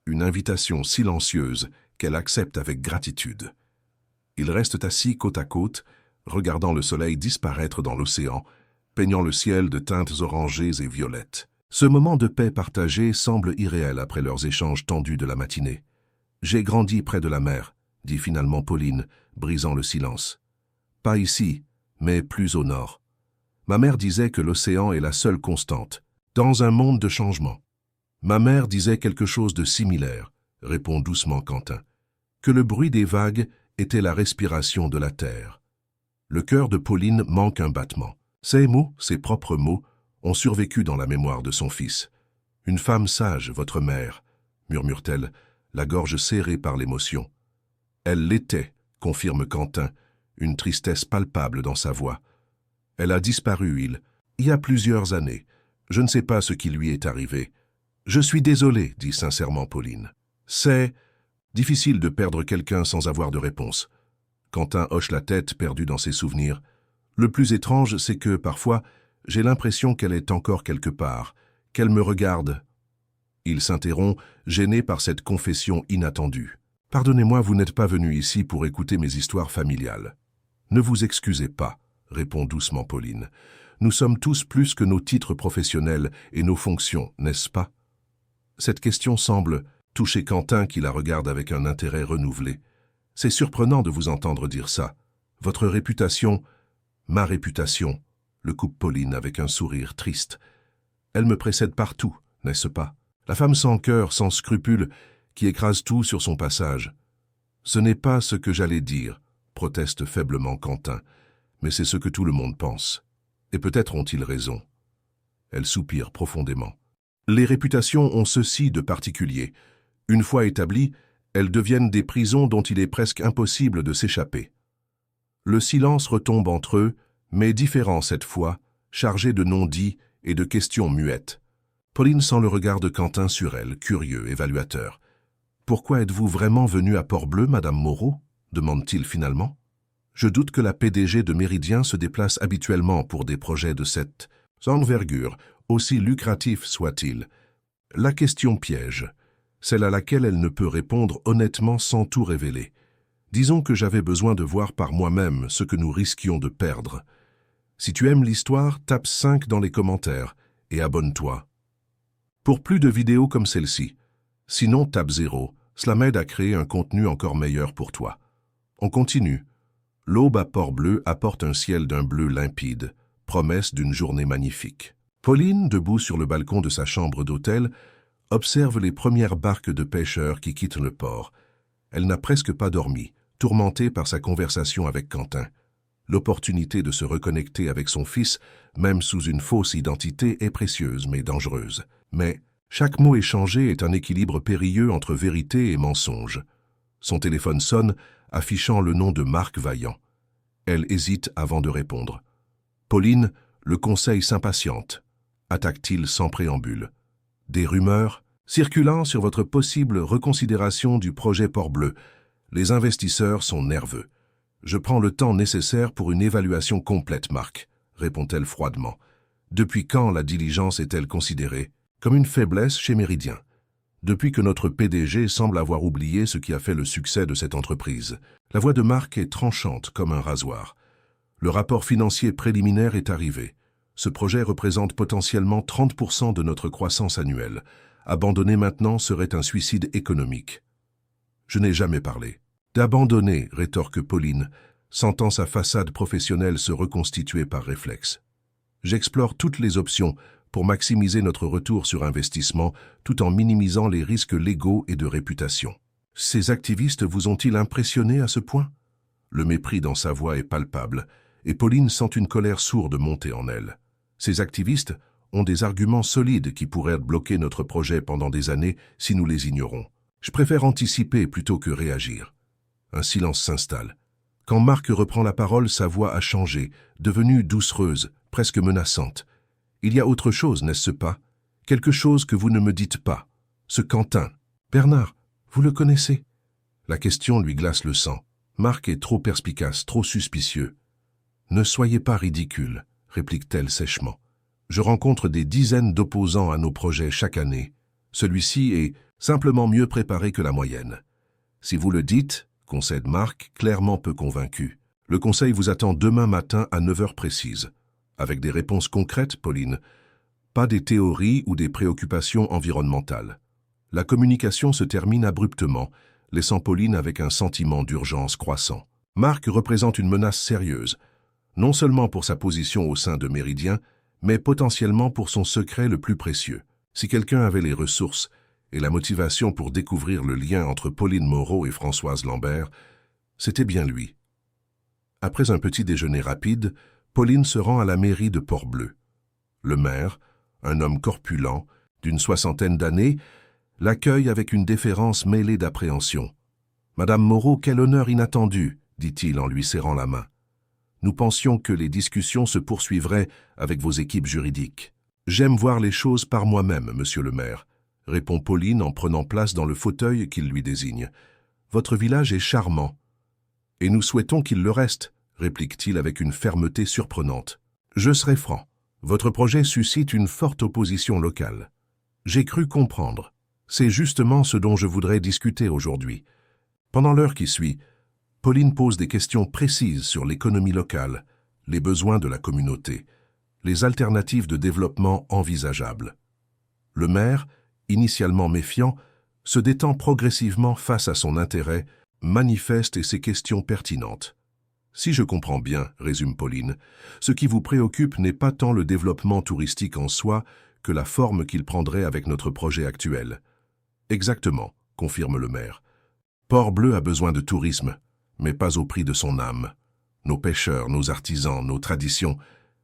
Une invitation silencieuse qu'elle accepte avec gratitude. Ils restent assis côte à côte, regardant le soleil disparaître dans l'océan, peignant le ciel de teintes orangées et violettes. Ce moment de paix partagée semble irréel après leurs échanges tendus de la matinée. « J'ai grandi près de la mer », dit finalement Pauline, brisant le silence. « Pas ici, mais plus au nord. Ma mère disait que l'océan est la seule constante, dans un monde de changement. » « Ma mère disait quelque chose de similaire, » répond doucement Quentin, « que le bruit des vagues était la respiration de la terre. » Le cœur de Pauline manque un battement. Ces mots, ses propres mots, ont survécu dans la mémoire de son fils. « Une femme sage, votre mère, » murmure-t-elle, la gorge serrée par l'émotion. « Elle l'était, » confirme Quentin, une tristesse palpable dans sa voix. « Elle a disparu, il y a plusieurs années. Je ne sais pas ce qui lui est arrivé. »« Je suis désolé, » dit sincèrement Pauline. « C'est difficile de perdre quelqu'un sans avoir de réponse. » Quentin hoche la tête, perdu dans ses souvenirs. « Le plus étrange, c'est que, parfois, j'ai l'impression qu'elle est encore quelque part, qu'elle me regarde. » Il s'interrompt, gêné par cette confession inattendue. « Pardonnez-moi, vous n'êtes pas venu ici pour écouter mes histoires familiales. »« Ne vous excusez pas, » répond doucement Pauline. « Nous sommes tous plus que nos titres professionnels et nos fonctions, n'est-ce pas ?» Cette question semble toucher Quentin qui la regarde avec un intérêt renouvelé. « C'est surprenant de vous entendre dire ça. Votre réputation, ma réputation, » le coupe Pauline avec un sourire triste. « Elle me précède partout, n'est-ce pas? La femme sans cœur, sans scrupules, qui écrase tout sur son passage. »« Ce n'est pas ce que j'allais dire, » proteste faiblement Quentin, « mais c'est ce que tout le monde pense. Et peut-être ont-ils raison. » Elle soupire profondément. Les réputations ont ceci de particulier. Une fois établies, elles deviennent des prisons dont il est presque impossible de s'échapper. Le silence retombe entre eux, mais différent cette fois, chargé de non-dits et de questions muettes. Pauline sent le regard de Quentin sur elle, curieux, évaluateur. « Pourquoi êtes-vous vraiment venue à Port-Bleu, Madame Moreau ?» demande-t-il finalement. « Je doute que la PDG de Méridien se déplace habituellement pour des projets de cette envergure, aussi lucratifs soient-ils. » La question piège, celle à laquelle elle ne peut répondre honnêtement sans tout révéler. Disons que j'avais besoin de voir par moi-même ce que nous risquions de perdre. Si tu aimes l'histoire, tape 5 dans les commentaires et abonne-toi. Pour plus de vidéos comme celle-ci. Sinon, tape 0. Cela m'aide à créer un contenu encore meilleur pour toi. On continue. L'aube à Port-Bleu apporte un ciel d'un bleu limpide, promesse d'une journée magnifique. Pauline, debout sur le balcon de sa chambre d'hôtel, observe les premières barques de pêcheurs qui quittent le port. Elle n'a presque pas dormi, tourmentée par sa conversation avec Quentin. L'opportunité de se reconnecter avec son fils, même sous une fausse identité, est précieuse mais dangereuse. Mais chaque mot échangé est un équilibre périlleux entre vérité et mensonge. Son téléphone sonne, affichant le nom de Marc Vaillant. Elle hésite avant de répondre. Pauline, le conseil s'impatiente. Attaque-t-il sans préambule. Des rumeurs circulant sur votre possible reconsidération du projet Port-Bleu. Les investisseurs sont nerveux. Je prends le temps nécessaire pour une évaluation complète, Marc, répond-elle froidement. Depuis quand la diligence est-elle considérée comme une faiblesse chez Méridien? Depuis que notre PDG semble avoir oublié ce qui a fait le succès de cette entreprise. La voix de Marc est tranchante comme un rasoir. Le rapport financier préliminaire est arrivé. Ce projet représente potentiellement 30% de notre croissance annuelle. Abandonner maintenant serait un suicide économique. Je n'ai jamais parlé. D'abandonner, rétorque Pauline, sentant sa façade professionnelle se reconstituer par réflexe. J'explore toutes les options pour maximiser notre retour sur investissement tout en minimisant les risques légaux et de réputation. Ces activistes vous ont-ils impressionné à ce point? Le mépris dans sa voix est palpable, et Pauline sent une colère sourde monter en elle. Ces activistes ont des arguments solides qui pourraient bloquer notre projet pendant des années si nous les ignorons. Je préfère anticiper plutôt que réagir. Un silence s'installe. Quand Marc reprend la parole, sa voix a changé, devenue doucereuse, presque menaçante. Il y a autre chose, n'est-ce pas? Quelque chose que vous ne me dites pas. Ce Quentin. Bernard, vous le connaissez? La question lui glace le sang. Marc est trop perspicace, trop suspicieux. Ne soyez pas ridicule, réplique-t-elle sèchement. Je rencontre des dizaines d'opposants à nos projets chaque année. Celui-ci est simplement mieux préparé que la moyenne. Si vous le dites, concède Marc, clairement peu convaincu. Le conseil vous attend demain matin à 9 heures précises. Avec des réponses concrètes, Pauline. Pas des théories ou des préoccupations environnementales. La communication se termine abruptement, laissant Pauline avec un sentiment d'urgence croissant. Marc représente une menace sérieuse, non seulement pour sa position au sein de Méridien, mais potentiellement pour son secret le plus précieux. Si quelqu'un avait les ressources et la motivation pour découvrir le lien entre Pauline Moreau et Françoise Lambert, c'était bien lui. Après un petit déjeuner rapide, Pauline se rend à la mairie de Port-Bleu. Le maire, un homme corpulent, d'une 60aine d'années, l'accueille avec une déférence mêlée d'appréhension. « Madame Moreau, quel honneur inattendu !» dit-il en lui serrant la main. « Nous pensions que les discussions se poursuivraient avec vos équipes juridiques. »« J'aime voir les choses par moi-même, monsieur le maire », répond Pauline en prenant place dans le fauteuil qu'il lui désigne. « Votre village est charmant. »« Et nous souhaitons qu'il le reste », réplique-t-il avec une fermeté surprenante. « Je serai franc. Votre projet suscite une forte opposition locale. J'ai cru comprendre. C'est justement ce dont je voudrais discuter aujourd'hui. » Pendant l'heure qui suit, Pauline pose des questions précises sur l'économie locale, les besoins de la communauté, les alternatives de développement envisageables. Le maire, initialement méfiant, se détend progressivement face à son intérêt, manifeste et ses questions pertinentes. « Si je comprends bien, résume Pauline, ce qui vous préoccupe n'est pas tant le développement touristique en soi que la forme qu'il prendrait avec notre projet actuel. » « Exactement, confirme le maire. Port-Bleu a besoin de tourisme, mais pas au prix de son âme. Nos pêcheurs, nos artisans, nos traditions,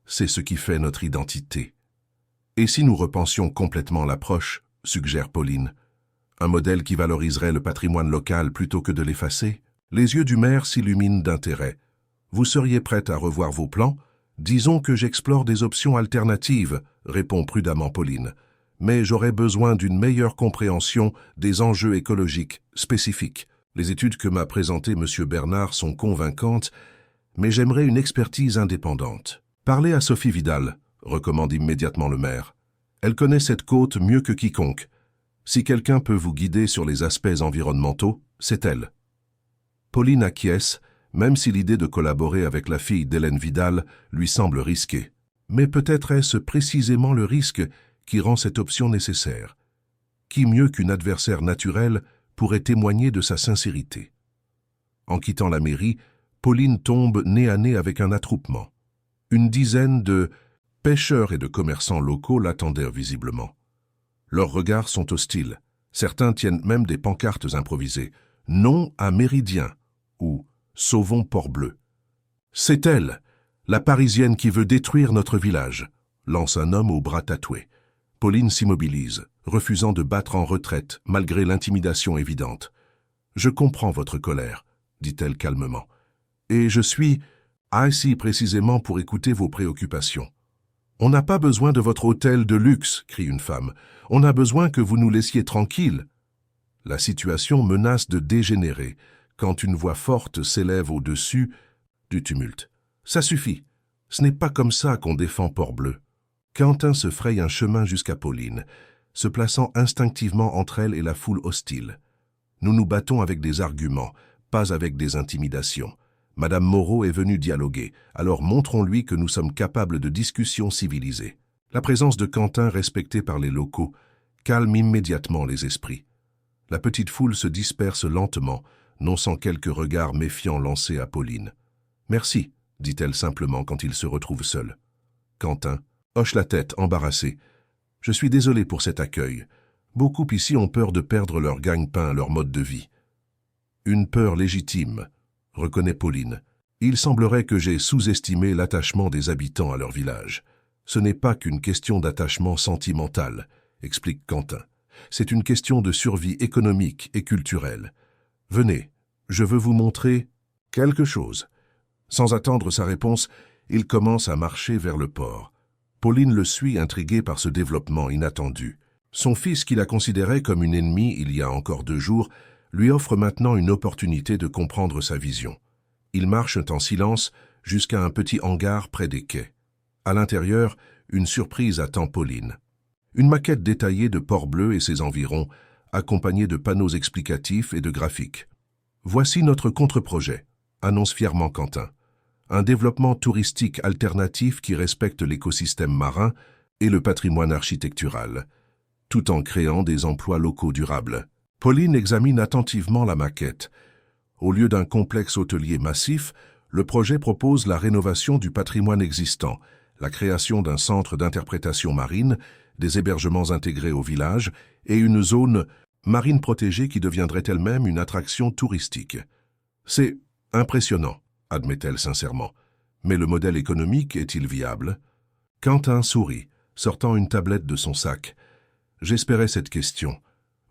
c'est ce qui fait notre identité. Et si nous repensions complètement l'approche, suggère Pauline, un modèle qui valoriserait le patrimoine local plutôt que de l'effacer? Les yeux du maire s'illuminent d'intérêt. Vous seriez prête à revoir vos plans? Disons que j'explore des options alternatives, répond prudemment Pauline, mais j'aurais besoin d'une meilleure compréhension des enjeux écologiques spécifiques. Les études que m'a présentées M. Bernard sont convaincantes, mais j'aimerais une expertise indépendante. Parlez à Sophie Vidal, recommande immédiatement le maire. Elle connaît cette côte mieux que quiconque. Si quelqu'un peut vous guider sur les aspects environnementaux, c'est elle. Pauline acquiesce, même si l'idée de collaborer avec la fille d'Hélène Vidal lui semble risquée. Mais peut-être est-ce précisément le risque qui rend cette option nécessaire. Qui mieux qu'une adversaire naturelle pourrait témoigner de sa sincérité? En quittant la mairie, Pauline tombe nez à nez avec un attroupement. Une dizaine de pêcheurs et de commerçants locaux l'attendaient visiblement. Leurs regards sont hostiles. Certains tiennent même des pancartes improvisées. « Non à Méridien » ou « Sauvons Port-Bleu ». « C'est elle, la Parisienne qui veut détruire notre village », lance un homme aux bras tatoués. Pauline s'immobilise, refusant de battre en retraite malgré l'intimidation évidente. « Je comprends votre colère », dit-elle calmement. « Et je suis ici précisément pour écouter vos préoccupations. » « On n'a pas besoin de votre hôtel de luxe, crie une femme. On a besoin que vous nous laissiez tranquilles. La situation menace de dégénérer quand une voix forte s'élève au-dessus du tumulte. Ça suffit. Ce n'est pas comme ça qu'on défend Port-Bleu. Quentin se fraye un chemin jusqu'à Pauline, se plaçant instinctivement entre elle et la foule hostile. Nous nous battons avec des arguments, pas avec des intimidations. Madame Moreau est venue dialoguer, alors montrons-lui que nous sommes capables de discussions civilisées. La présence de Quentin, respectée par les locaux, calme immédiatement les esprits. La petite foule se disperse lentement, non sans quelques regards méfiants lancés à Pauline. « Merci », dit-elle simplement quand il se retrouve seul. Quentin hoche la tête, embarrassé. « Je suis désolé pour cet accueil. Beaucoup ici ont peur de perdre leur gagne-pain, leur mode de vie. » Une peur légitime, reconnaît Pauline. Il semblerait que j'ai sous-estimé l'attachement des habitants à leur village. Ce n'est pas qu'une question d'attachement sentimental, explique Quentin. C'est une question de survie économique et culturelle. Venez, je veux vous montrer quelque chose. Sans attendre sa réponse, il commence à marcher vers le port. Pauline le suit, intriguée par ce développement inattendu. Son fils, qui la considérait comme une ennemie il y a encore 2 jours, lui offre maintenant une opportunité de comprendre sa vision. Ils marchent en silence jusqu'à un petit hangar près des quais. À l'intérieur, une surprise attend Pauline. Une maquette détaillée de Port-Bleu et ses environs, accompagnée de panneaux explicatifs et de graphiques. « Voici notre contre-projet », annonce fièrement Quentin. Un développement touristique alternatif qui respecte l'écosystème marin et le patrimoine architectural, tout en créant des emplois locaux durables. Pauline examine attentivement la maquette. Au lieu d'un complexe hôtelier massif, le projet propose la rénovation du patrimoine existant, la création d'un centre d'interprétation marine, des hébergements intégrés au village et une zone marine protégée qui deviendrait elle-même une attraction touristique. C'est impressionnant, admet-elle sincèrement. Mais le modèle économique est-il viable? Quentin sourit, sortant une tablette de son sac. J'espérais cette question.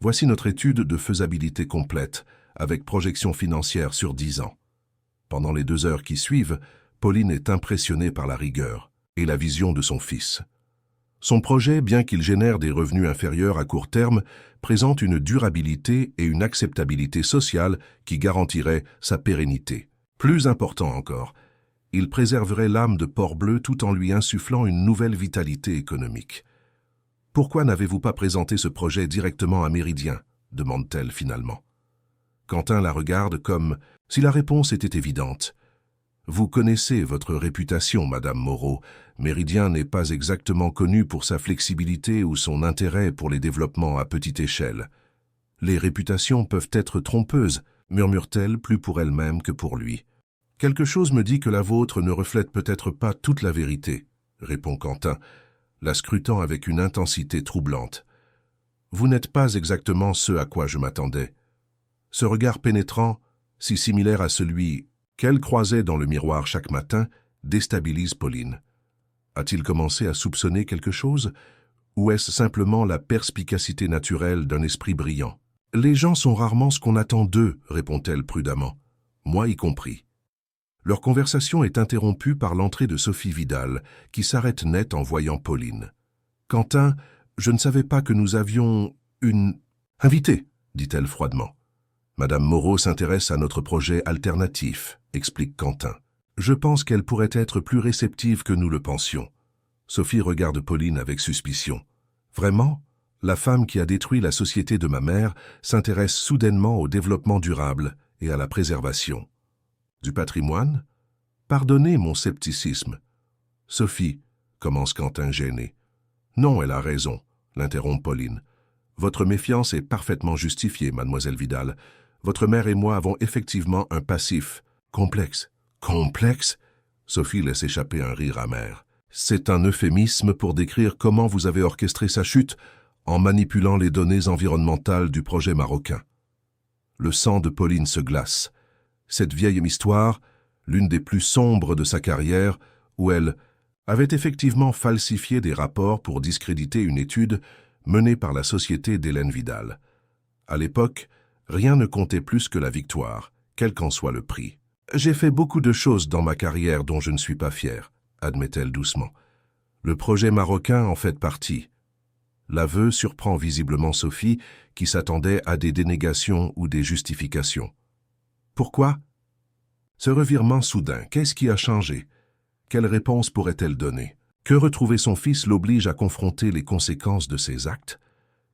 Voici notre étude de faisabilité complète, avec projection financière sur 10 ans. Pendant les 2 heures qui suivent, Pauline est impressionnée par la rigueur et la vision de son fils. Son projet, bien qu'il génère des revenus inférieurs à court terme, présente une durabilité et une acceptabilité sociale qui garantiraient sa pérennité. Plus important encore, il préserverait l'âme de Port-Bleu tout en lui insufflant une nouvelle vitalité économique. « Pourquoi n'avez-vous pas présenté ce projet directement à Méridien ?» demande-t-elle finalement. Quentin la regarde comme si la réponse était évidente. « Vous connaissez votre réputation, Madame Moreau. Méridien n'est pas exactement connu pour sa flexibilité ou son intérêt pour les développements à petite échelle. Les réputations peuvent être trompeuses, murmure-t-elle plus pour elle-même que pour lui. Quelque chose me dit que la vôtre ne reflète peut-être pas toute la vérité, répond Quentin, la scrutant avec une intensité troublante. Vous n'êtes pas exactement ce à quoi je m'attendais. Ce regard pénétrant, si similaire à celui qu'elle croisait dans le miroir chaque matin, déstabilise Pauline. A-t-il commencé à soupçonner quelque chose? Ou est-ce simplement la perspicacité naturelle d'un esprit brillant? Les gens sont rarement ce qu'on attend d'eux, répond-elle prudemment. Moi y compris. Leur conversation est interrompue par l'entrée de Sophie Vidal, qui s'arrête net en voyant Pauline. « Quentin, je ne savais pas que nous avions une... invitée, dit-elle froidement. « Madame Moreau s'intéresse à notre projet alternatif, explique Quentin. Je pense qu'elle pourrait être plus réceptive que nous le pensions. » Sophie regarde Pauline avec suspicion. « Vraiment ? La femme qui a détruit la société de ma mère s'intéresse soudainement au développement durable et à la préservation. Du patrimoine ? Pardonnez mon scepticisme. »« Sophie, commence Quentin gêné. »« Non, elle a raison, l'interrompt Pauline. Votre méfiance est parfaitement justifiée, mademoiselle Vidal. Votre mère et moi avons effectivement un passif complexe. » « Complexe ?» Sophie laisse échapper un rire amer. « C'est un euphémisme pour décrire comment vous avez orchestré sa chute en manipulant les données environnementales du projet marocain. » Le sang de Pauline se glace. Cette vieille histoire, l'une des plus sombres de sa carrière, où elle avait effectivement falsifié des rapports pour discréditer une étude menée par la société d'Hélène Vidal. À l'époque, rien ne comptait plus que la victoire, quel qu'en soit le prix. « J'ai fait beaucoup de choses dans ma carrière dont je ne suis pas fière, » admet-elle doucement. Le projet marocain en fait partie. L'aveu surprend visiblement Sophie, qui s'attendait à des dénégations ou des justifications. Pourquoi ? Ce revirement soudain, qu'est-ce qui a changé ? Quelle réponse pourrait-elle donner ? Que retrouver son fils l'oblige à confronter les conséquences de ses actes ?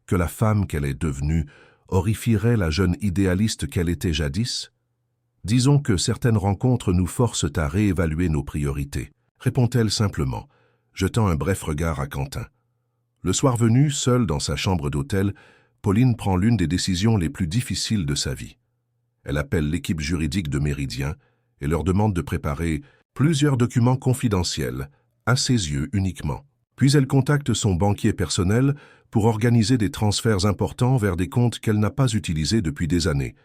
Que la femme qu'elle est devenue horrifierait la jeune idéaliste qu'elle était jadis ? Disons que certaines rencontres nous forcent à réévaluer nos priorités, répond-elle simplement, jetant un bref regard à Quentin. Le soir venu, seule dans sa chambre d'hôtel, Pauline prend l'une des décisions les plus difficiles de sa vie. Elle appelle l'équipe juridique de Méridien et leur demande de préparer plusieurs documents confidentiels, à ses yeux uniquement. Puis elle contacte son banquier personnel pour organiser des transferts importants vers des comptes qu'elle n'a pas utilisés depuis des années.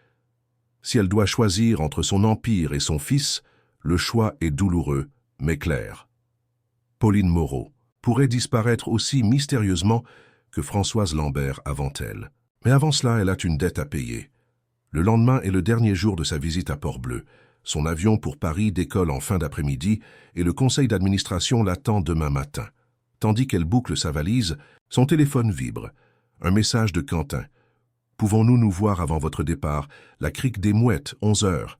Si elle doit choisir entre son empire et son fils, le choix est douloureux, mais clair. Pauline Moreau pourrait disparaître aussi mystérieusement que Françoise Lambert avant elle. Mais avant cela, elle a une dette à payer. Le lendemain est le dernier jour de sa visite à Port-Bleu. Son avion pour Paris décolle en fin d'après-midi et le conseil d'administration l'attend demain matin. Tandis qu'elle boucle sa valise, son téléphone vibre. Un message de Quentin. « Pouvons-nous nous voir avant votre départ ? La crique des Mouettes, 11 heures. »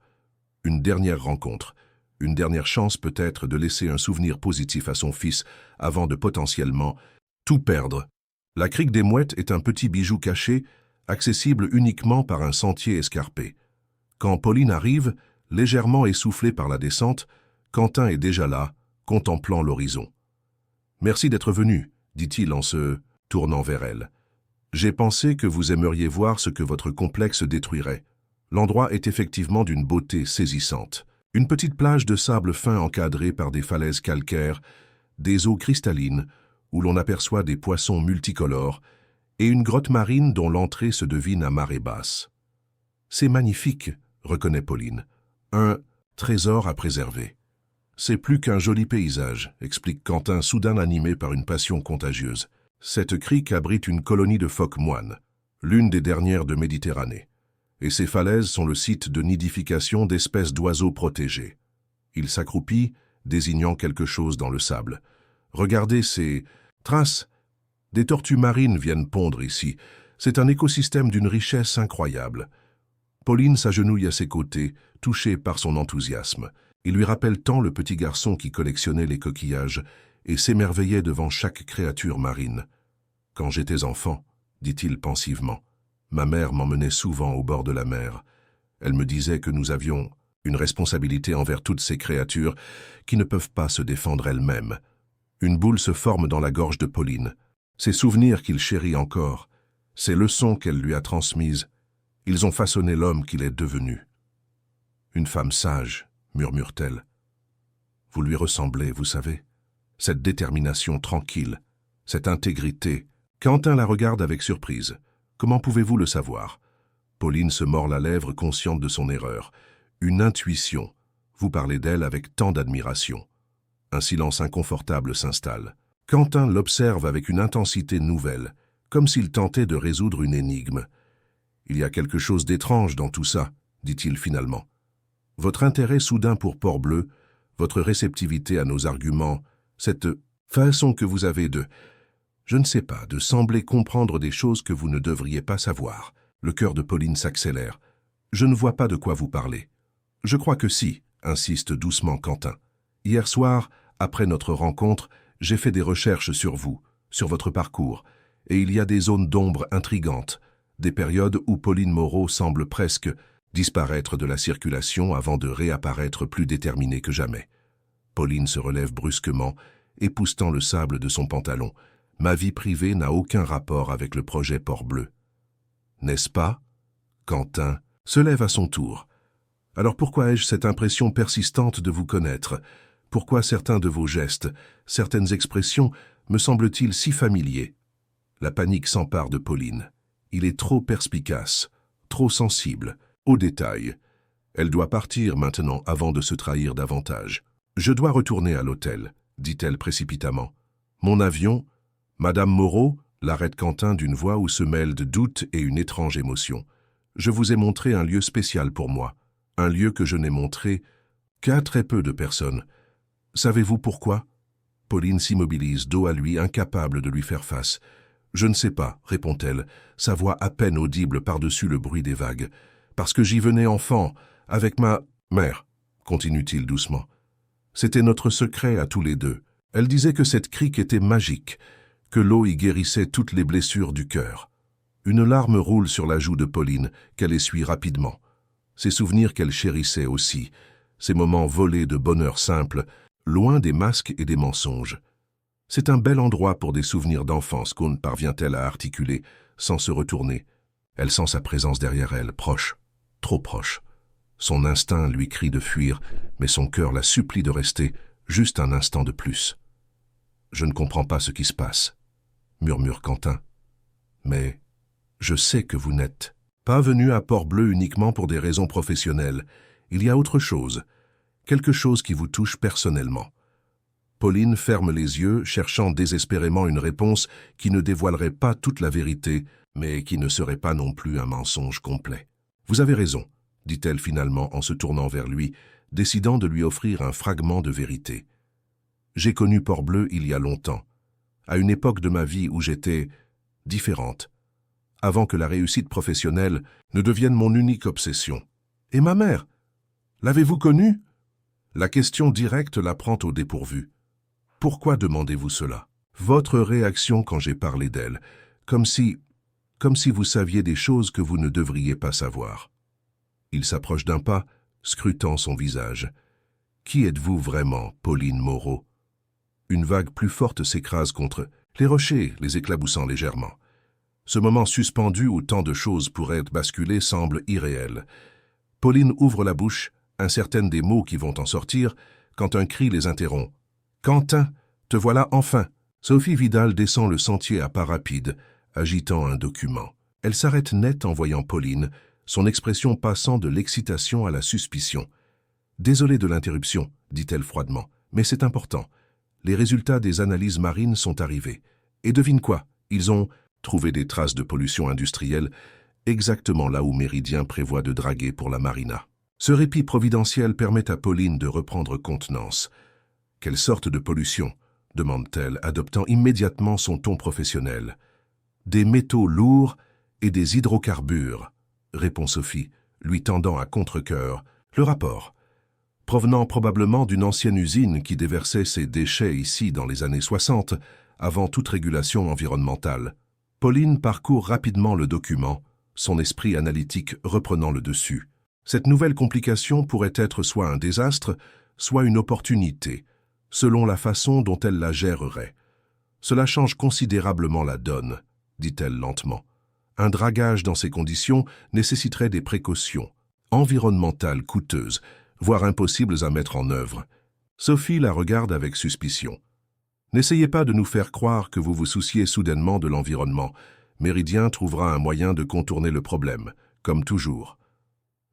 Une dernière rencontre. Une dernière chance peut-être de laisser un souvenir positif à son fils avant de potentiellement tout perdre. La crique des Mouettes est un petit bijou caché, accessible uniquement par un sentier escarpé. Quand Pauline arrive, légèrement essoufflée par la descente, Quentin est déjà là, contemplant l'horizon. « Merci d'être venu, dit-il en se tournant vers elle. J'ai pensé que vous aimeriez voir ce que votre complexe détruirait. L'endroit est effectivement d'une beauté saisissante. Une petite plage de sable fin encadrée par des falaises calcaires, des eaux cristallines où l'on aperçoit des poissons multicolores et une grotte marine dont l'entrée se devine à marée basse. C'est magnifique, reconnaît Pauline. Un trésor à préserver. C'est plus qu'un joli paysage, explique Quentin, soudain animé par une passion contagieuse. Cette crique abrite une colonie de phoques moines, l'une des dernières de Méditerranée, et ces falaises sont le site de nidification d'espèces d'oiseaux protégés. Il s'accroupit, désignant quelque chose dans le sable. Regardez ces traces. Des tortues marines viennent pondre ici. C'est un écosystème d'une richesse incroyable. Pauline s'agenouille à ses côtés, touchée par son enthousiasme. Il lui rappelle tant le petit garçon qui collectionnait les coquillages et s'émerveillait devant chaque créature marine. « Quand j'étais enfant, dit-il pensivement, ma mère m'emmenait souvent au bord de la mer. Elle me disait que nous avions une responsabilité envers toutes ces créatures qui ne peuvent pas se défendre elles-mêmes. » Une boule se forme dans la gorge de Pauline. Ces souvenirs qu'il chérit encore, ces leçons qu'elle lui a transmises, ils ont façonné l'homme qu'il est devenu. « Une femme sage, » murmure-t-elle. « Vous lui ressemblez, vous savez. Cette détermination tranquille, cette intégrité. » Quentin la regarde avec surprise. « Comment pouvez-vous le savoir ?» Pauline se mord la lèvre, consciente de son erreur. Une intuition. Vous parlez d'elle avec tant d'admiration. Un silence inconfortable s'installe. Quentin l'observe avec une intensité nouvelle, comme s'il tentait de résoudre une énigme. « Il y a quelque chose d'étrange dans tout ça, dit-il finalement. Votre intérêt soudain pour Port-Bleu, votre réceptivité à nos arguments, cette façon que vous avez je ne sais pas, de sembler comprendre des choses que vous ne devriez pas savoir. Le cœur de Pauline s'accélère. Je ne vois pas de quoi vous parlez. Je crois que si, insiste doucement Quentin. Hier soir, après notre rencontre, j'ai fait des recherches sur vous, sur votre parcours, et il y a des zones d'ombre intrigantes, des périodes où Pauline Moreau semble presque disparaître de la circulation avant de réapparaître plus déterminée que jamais. Pauline se relève brusquement, époussetant le sable de son pantalon. Ma vie privée n'a aucun rapport avec le projet Port-Bleu. N'est-ce pas? Quentin se lève à son tour. Alors pourquoi ai-je cette impression persistante de vous connaître? Pourquoi certains de vos gestes, certaines expressions, me semblent-ils si familiers? La panique s'empare de Pauline. Il est trop perspicace, trop sensible, aux détails. Elle doit partir maintenant avant de se trahir davantage. Je dois retourner à l'hôtel, dit-elle précipitamment. Mon avion, Madame Moreau, l'arrête Quentin d'une voix où se mêlent de doute et une étrange émotion. Je vous ai montré un lieu spécial pour moi, un lieu que je n'ai montré qu'à très peu de personnes. Savez-vous pourquoi? Pauline s'immobilise, dos à lui, incapable de lui faire face. Je ne sais pas, répond-elle, sa voix à peine audible par-dessus le bruit des vagues. Parce que j'y venais enfant, avec ma mère, continue-t-il doucement. C'était notre secret à tous les deux. Elle disait que cette crique était magique, que l'eau y guérissait toutes les blessures du cœur. Une larme roule sur la joue de Pauline, qu'elle essuie rapidement. Ces souvenirs qu'elle chérissait aussi, ces moments volés de bonheur simple, loin des masques et des mensonges. C'est un bel endroit pour des souvenirs d'enfance qu'Aune parvient-elle à articuler, sans se retourner. Elle sent sa présence derrière elle, proche, trop proche. Son instinct lui crie de fuir, mais son cœur la supplie de rester juste un instant de plus. « Je ne comprends pas ce qui se passe », murmure Quentin. « Mais je sais que vous n'êtes pas venu à Port-Bleu uniquement pour des raisons professionnelles. Il y a autre chose, quelque chose qui vous touche personnellement. » Pauline ferme les yeux, cherchant désespérément une réponse qui ne dévoilerait pas toute la vérité, mais qui ne serait pas non plus un mensonge complet. « Vous avez raison, » dit-elle finalement en se tournant vers lui, décidant de lui offrir un fragment de vérité. « J'ai connu Port-Bleu il y a longtemps, à une époque de ma vie où j'étais différente, avant que la réussite professionnelle ne devienne mon unique obsession. Et ma mère, l'avez-vous connue? La question directe la prend au dépourvu. Pourquoi demandez-vous cela? Votre réaction quand j'ai parlé d'elle, comme si vous saviez des choses que vous ne devriez pas savoir. Il s'approche d'un pas, scrutant son visage. Qui êtes-vous vraiment, Pauline Moreau? Une vague plus forte s'écrase contre les rochers, les éclaboussant légèrement. Ce moment suspendu où tant de choses pourraient basculer semble irréel. Pauline ouvre la bouche, incertaine des mots qui vont en sortir, quand un cri les interrompt. « Quentin, te voilà enfin !» Sophie Vidal descend le sentier à pas rapides, agitant un document. Elle s'arrête net en voyant Pauline, son expression passant de l'excitation à la suspicion. « Désolée de l'interruption, dit-elle froidement, mais c'est important. Les résultats des analyses marines sont arrivés. Et devine quoi, ils ont trouvé des traces de pollution industrielle exactement là où Méridien prévoit de draguer pour la marina. Ce répit providentiel permet à Pauline de reprendre contenance. « Quelle sorte de pollution ?» demande-t-elle, adoptant immédiatement son ton professionnel. « Des métaux lourds et des hydrocarbures », répond Sophie, lui tendant à contre-cœur le rapport. Provenant probablement d'une ancienne usine qui déversait ses déchets ici dans les années 60, avant toute régulation environnementale. Pauline parcourt rapidement le document, son esprit analytique reprenant le dessus. Cette nouvelle complication pourrait être soit un désastre, soit une opportunité, selon la façon dont elle la gérerait. Cela change considérablement la donne, dit-elle lentement. Un dragage dans ces conditions nécessiterait des précautions, environnementales coûteuses, voire impossibles à mettre en œuvre. Sophie la regarde avec suspicion. N'essayez pas de nous faire croire que vous vous souciez soudainement de l'environnement. Méridien trouvera un moyen de contourner le problème, comme toujours.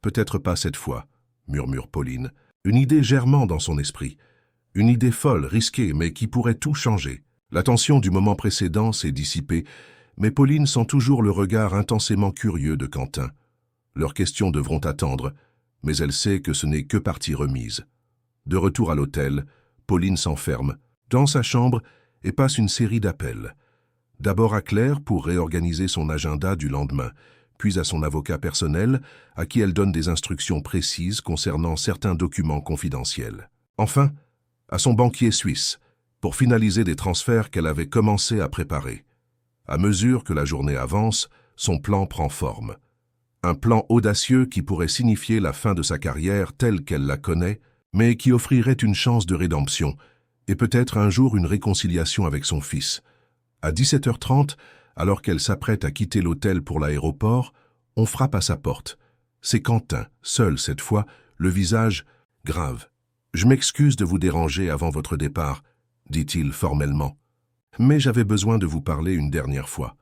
Peut-être pas cette fois, murmure Pauline, une idée germant dans son esprit. Une idée folle, risquée, mais qui pourrait tout changer. La tension du moment précédent s'est dissipée, mais Pauline sent toujours le regard intensément curieux de Quentin. Leurs questions devront attendre, Mais elle sait que ce n'est que partie remise. De retour à l'hôtel, Pauline s'enferme dans sa chambre et passe une série d'appels. D'abord à Claire pour réorganiser son agenda du lendemain, puis à son avocat personnel, à qui elle donne des instructions précises concernant certains documents confidentiels. Enfin, à son banquier suisse, pour finaliser des transferts qu'elle avait commencé à préparer. À mesure que la journée avance, son plan prend forme. Un plan audacieux qui pourrait signifier la fin de sa carrière telle qu'elle la connaît, mais qui offrirait une chance de rédemption, et peut-être un jour une réconciliation avec son fils. À 17h30, alors qu'elle s'apprête à quitter l'hôtel pour l'aéroport, on frappe à sa porte. C'est Quentin, seul cette fois, le visage grave. « Je m'excuse de vous déranger avant votre départ », dit-il formellement. « Mais j'avais besoin de vous parler une dernière fois. »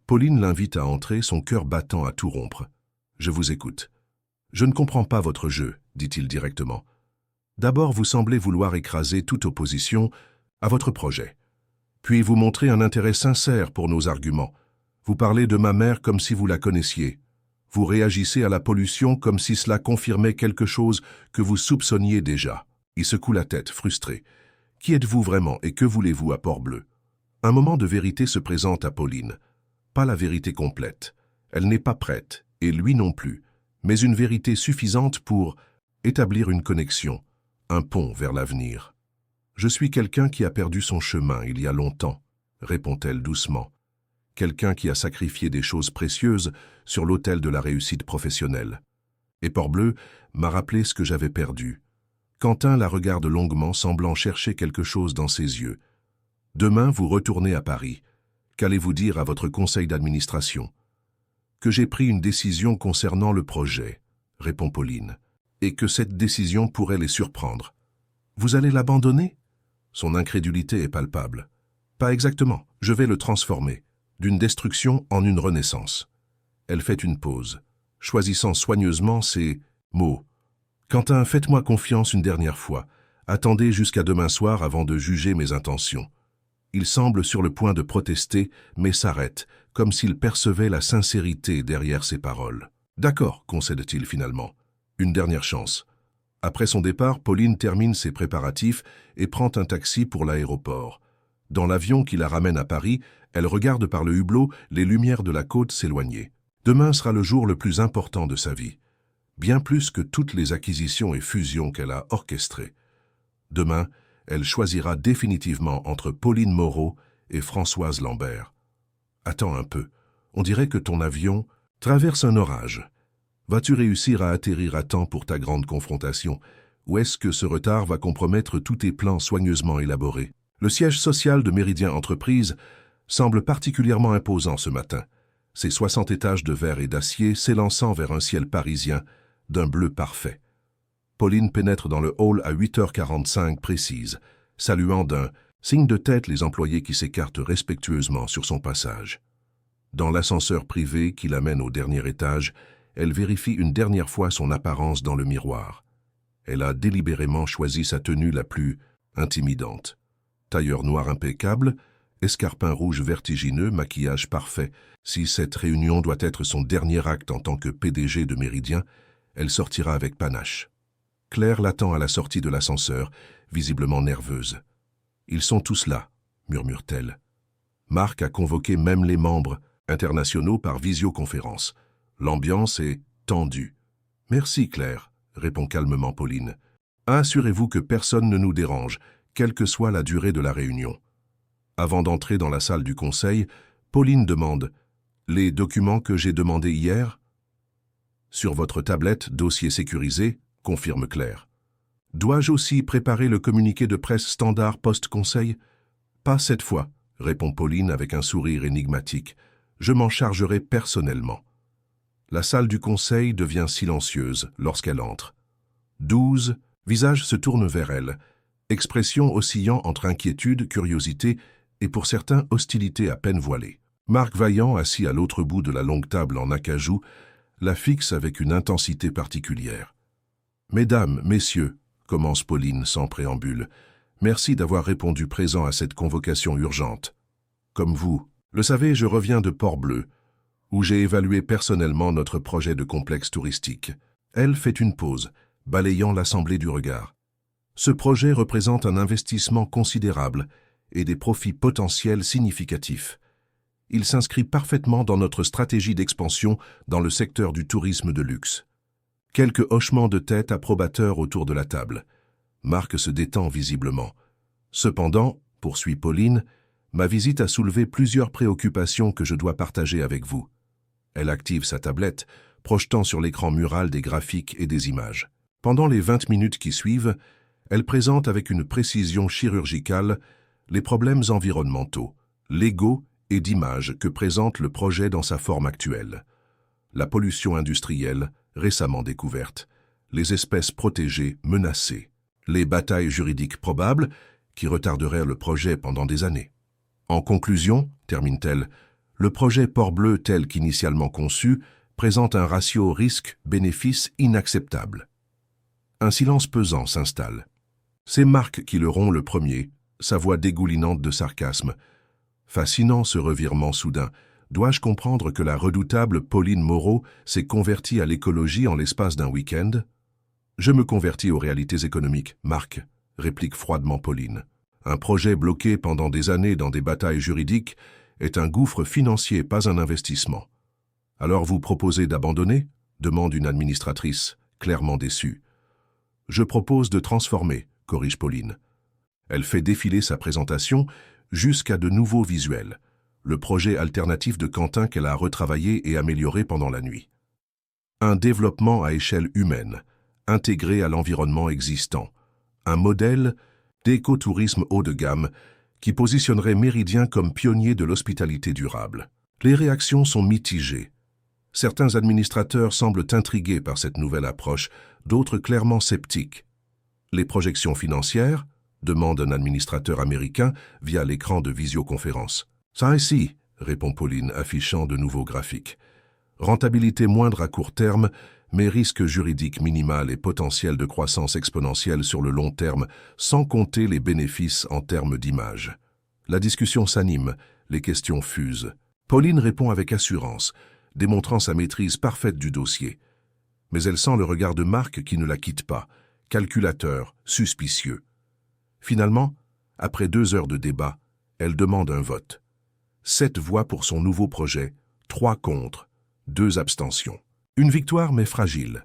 Pauline l'invite à entrer, son cœur battant à tout rompre. « Je vous écoute. »« Je ne comprends pas votre jeu, » dit-il directement. « D'abord, vous semblez vouloir écraser toute opposition à votre projet. Puis vous montrez un intérêt sincère pour nos arguments. Vous parlez de ma mère comme si vous la connaissiez. Vous réagissez à la pollution comme si cela confirmait quelque chose que vous soupçonniez déjà. » Il secoue la tête, frustré. « Qui êtes-vous vraiment et que voulez-vous à Port-Bleu ?» Un moment de vérité se présente à Pauline. Pas la vérité complète. Elle n'est pas prête, et lui non plus, mais une vérité suffisante pour établir une connexion, un pont vers l'avenir. « Je suis quelqu'un qui a perdu son chemin il y a longtemps, » répond-elle doucement. « Quelqu'un qui a sacrifié des choses précieuses sur l'autel de la réussite professionnelle. Et Port-Bleu m'a rappelé ce que j'avais perdu. » Quentin la regarde longuement, semblant chercher quelque chose dans ses yeux. « Demain, vous retournez à Paris. Qu'allez-vous dire à votre conseil d'administration ?»« Que j'ai pris une décision concernant le projet, » répond Pauline, « et que cette décision pourrait les surprendre. »« Vous allez l'abandonner ?» Son incrédulité est palpable. « Pas exactement, je vais le transformer, d'une destruction en une renaissance. » Elle fait une pause, choisissant soigneusement ses mots. « Quentin, faites-moi confiance une dernière fois. Attendez jusqu'à demain soir avant de juger mes intentions. » Il semble sur le point de protester, mais s'arrête, comme s'il percevait la sincérité derrière ses paroles. « D'accord, concède-t-il finalement. Une dernière chance. » Après son départ, Pauline termine ses préparatifs et prend un taxi pour l'aéroport. Dans l'avion qui la ramène à Paris, elle regarde par le hublot les lumières de la côte s'éloigner. Demain sera le jour le plus important de sa vie, bien plus que toutes les acquisitions et fusions qu'elle a orchestrées. Demain, elle choisira définitivement entre Pauline Moreau et Françoise Lambert. Attends un peu, on dirait que ton avion traverse un orage. Vas-tu réussir à atterrir à temps pour ta grande confrontation, ou est-ce que ce retard va compromettre tous tes plans soigneusement élaborés? Le siège social de Méridien Entreprises semble particulièrement imposant ce matin, ses 60 étages de verre et d'acier s'élançant vers un ciel parisien d'un bleu parfait. Pauline pénètre dans le hall à 8h45 précise, saluant d'un signe de tête les employés qui s'écartent respectueusement sur son passage. Dans l'ascenseur privé qui l'amène au dernier étage, elle vérifie une dernière fois son apparence dans le miroir. Elle a délibérément choisi sa tenue la plus intimidante. Tailleur noir impeccable, escarpin rouge vertigineux, maquillage parfait. Si cette réunion doit être son dernier acte en tant que PDG de Méridien, elle sortira avec panache. Claire l'attend à la sortie de l'ascenseur, visiblement nerveuse. « Ils sont tous là », murmure-t-elle. Marc a convoqué même les membres internationaux par visioconférence. L'ambiance est tendue. « Merci, Claire », répond calmement Pauline. « Assurez-vous que personne ne nous dérange, quelle que soit la durée de la réunion. » Avant d'entrer dans la salle du conseil, Pauline demande « Les documents que j'ai demandés hier ?»« Sur votre tablette, dossier sécurisé », confirme Claire. « Dois-je aussi préparer le communiqué de presse standard post-conseil ?»« Pas cette fois », répond Pauline avec un sourire énigmatique. « Je m'en chargerai personnellement. » La salle du conseil devient silencieuse lorsqu'elle entre. 12 visages se tournent vers elle, expression oscillant entre inquiétude, curiosité et pour certains hostilité à peine voilée. Marc Vaillant, assis à l'autre bout de la longue table en acajou, la fixe avec une intensité particulière. « Mesdames, messieurs, » commence Pauline sans préambule, « merci d'avoir répondu présent à cette convocation urgente. Comme vous, le savez, je reviens de Port-Bleu, où j'ai évalué personnellement notre projet de complexe touristique. Elle fait une pause, balayant l'assemblée du regard. Ce projet représente un investissement considérable et des profits potentiels significatifs. Il s'inscrit parfaitement dans notre stratégie d'expansion dans le secteur du tourisme de luxe. Quelques hochements de tête approbateurs autour de la table. Marc se détend visiblement. Cependant, poursuit Pauline, ma visite a soulevé plusieurs préoccupations que je dois partager avec vous. Elle active sa tablette, projetant sur l'écran mural des graphiques et des images. Pendant les 20 minutes qui suivent, elle présente avec une précision chirurgicale les problèmes environnementaux, légaux et d'image que présente le projet dans sa forme actuelle. La pollution industrielle, récemment découverte, les espèces protégées menacées, les batailles juridiques probables qui retarderaient le projet pendant des années. En conclusion, termine-t-elle, le projet Port-Bleu tel qu'initialement conçu présente un ratio risque-bénéfice inacceptable. Un silence pesant s'installe. C'est Marc qui le rompt le premier, sa voix dégoulinante de sarcasme. Fascinant ce revirement soudain. Dois-je comprendre que la redoutable Pauline Moreau s'est convertie à l'écologie en l'espace d'un week-end? Je me convertis aux réalités économiques, Marc, réplique froidement Pauline. Un projet bloqué pendant des années dans des batailles juridiques est un gouffre financier, pas un investissement. Alors vous proposez d'abandonner? Demande une administratrice, clairement déçue. Je propose de transformer, corrige Pauline. Elle fait défiler sa présentation jusqu'à de nouveaux visuels, le projet alternatif de Quentin qu'elle a retravaillé et amélioré pendant la nuit. Un développement à échelle humaine, intégré à l'environnement existant, un modèle d'écotourisme haut de gamme qui positionnerait Méridien comme pionnier de l'hospitalité durable. Les réactions sont mitigées. Certains administrateurs semblent intrigués par cette nouvelle approche, d'autres clairement sceptiques. Les projections financières, demande un administrateur américain via l'écran de visioconférence. Ça ici, répond Pauline, affichant de nouveaux graphiques. Rentabilité moindre à court terme, mais risque juridique minimal et potentiel de croissance exponentielle sur le long terme, sans compter les bénéfices en termes d'image. La discussion s'anime, les questions fusent. Pauline répond avec assurance, démontrant sa maîtrise parfaite du dossier. Mais elle sent le regard de Marc qui ne la quitte pas, calculateur, suspicieux. Finalement, après 2 heures de débat, elle demande un vote. 7 voix pour son nouveau projet, 3 contre, 2 abstentions. Une victoire mais fragile.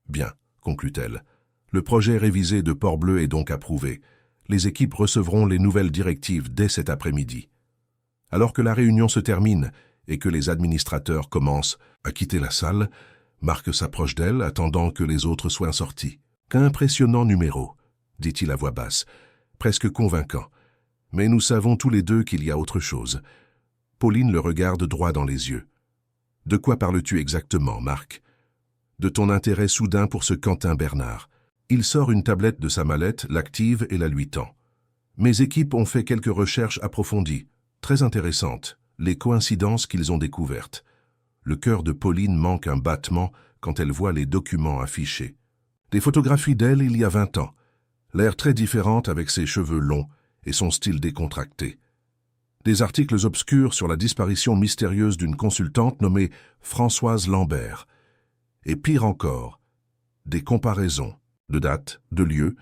Bien, conclut-elle. Le projet révisé de Port-Bleu est donc approuvé. Les équipes recevront les nouvelles directives dès cet après-midi. Alors que la réunion se termine et que les administrateurs commencent à quitter la salle, Marc s'approche d'elle, attendant que les autres soient sortis. « Qu'impressionnant numéro », dit-il à voix basse, presque convaincant. Mais nous savons tous les deux qu'il y a autre chose. Pauline le regarde droit dans les yeux. « De quoi parles-tu exactement, Marc ?»« De ton intérêt soudain pour ce Quentin Bernard. » Il sort une tablette de sa mallette, l'active et la lui tend. « Mes équipes ont fait quelques recherches approfondies, très intéressantes, les coïncidences qu'ils ont découvertes. » Le cœur de Pauline manque un battement quand elle voit les documents affichés. Des photographies d'elle il y a 20 ans, l'air très différente avec ses cheveux longs et son style décontracté. Des articles obscurs sur la disparition mystérieuse d'une consultante nommée Françoise Lambert. Et pire encore, des comparaisons de dates, de lieux,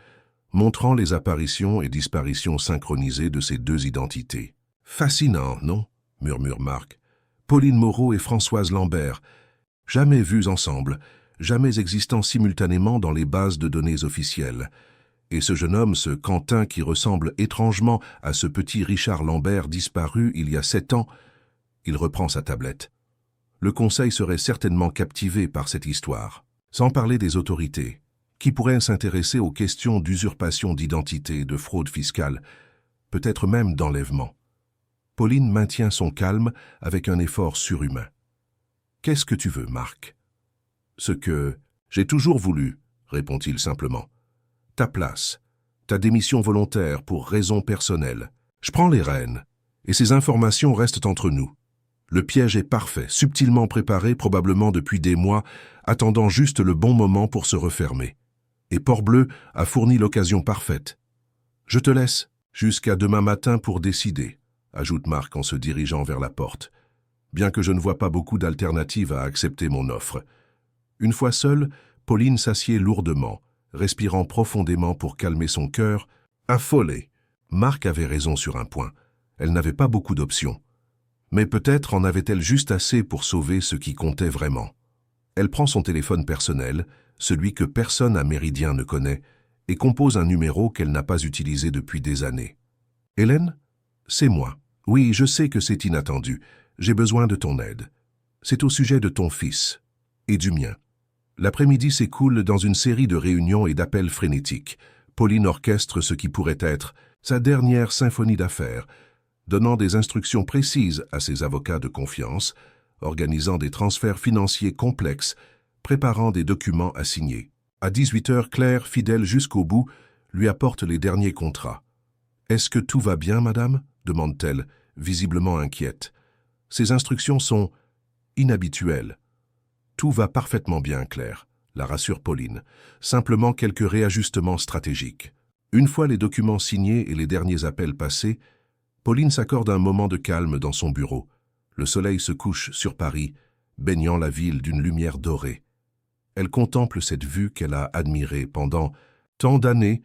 montrant les apparitions et disparitions synchronisées de ces 2 identités. « Fascinant, non ?» murmure Marc. « Pauline Moreau et Françoise Lambert, jamais vues ensemble, jamais existant simultanément dans les bases de données officielles. Et ce jeune homme, ce Quentin qui ressemble étrangement à ce petit Richard Lambert disparu il y a 7 ans, il reprend sa tablette. Le Conseil serait certainement captivé par cette histoire. Sans parler des autorités, qui pourraient s'intéresser aux questions d'usurpation d'identité, de fraude fiscale, peut-être même d'enlèvement. Pauline maintient son calme avec un effort surhumain. « Qu'est-ce que tu veux, Marc ?»« Ce que j'ai toujours voulu, » répond-il simplement. « Ta place, ta démission volontaire pour raisons personnelles. Je prends les rênes, et ces informations restent entre nous. Le piège est parfait, subtilement préparé probablement depuis des mois, attendant juste le bon moment pour se refermer. Et Port-Bleu a fourni l'occasion parfaite. Je te laisse jusqu'à demain matin pour décider, ajoute Marc en se dirigeant vers la porte, bien que je ne vois pas beaucoup d'alternatives à accepter mon offre. Une fois seul, Pauline s'assied lourdement, respirant profondément pour calmer son cœur, affolée. Marc avait raison sur un point. Elle n'avait pas beaucoup d'options. Mais peut-être en avait-elle juste assez pour sauver ce qui comptait vraiment. Elle prend son téléphone personnel, celui que personne à Méridien ne connaît, et compose un numéro qu'elle n'a pas utilisé depuis des années. « Hélène ? C'est moi. Oui, je sais que c'est inattendu. J'ai besoin de ton aide. C'est au sujet de ton fils. Et du mien. » L'après-midi s'écoule dans une série de réunions et d'appels frénétiques. Pauline orchestre ce qui pourrait être sa dernière symphonie d'affaires, donnant des instructions précises à ses avocats de confiance, organisant des transferts financiers complexes, préparant des documents à signer. À 18h, Claire, fidèle jusqu'au bout, lui apporte les derniers contrats. « Est-ce que tout va bien, madame ?» demande-t-elle, visiblement inquiète. Ses instructions sont inhabituelles. « Tout va parfaitement bien, Claire », la rassure Pauline. Simplement quelques réajustements stratégiques. Une fois les documents signés et les derniers appels passés, Pauline s'accorde un moment de calme dans son bureau. Le soleil se couche sur Paris, baignant la ville d'une lumière dorée. Elle contemple cette vue qu'elle a admirée pendant tant d'années,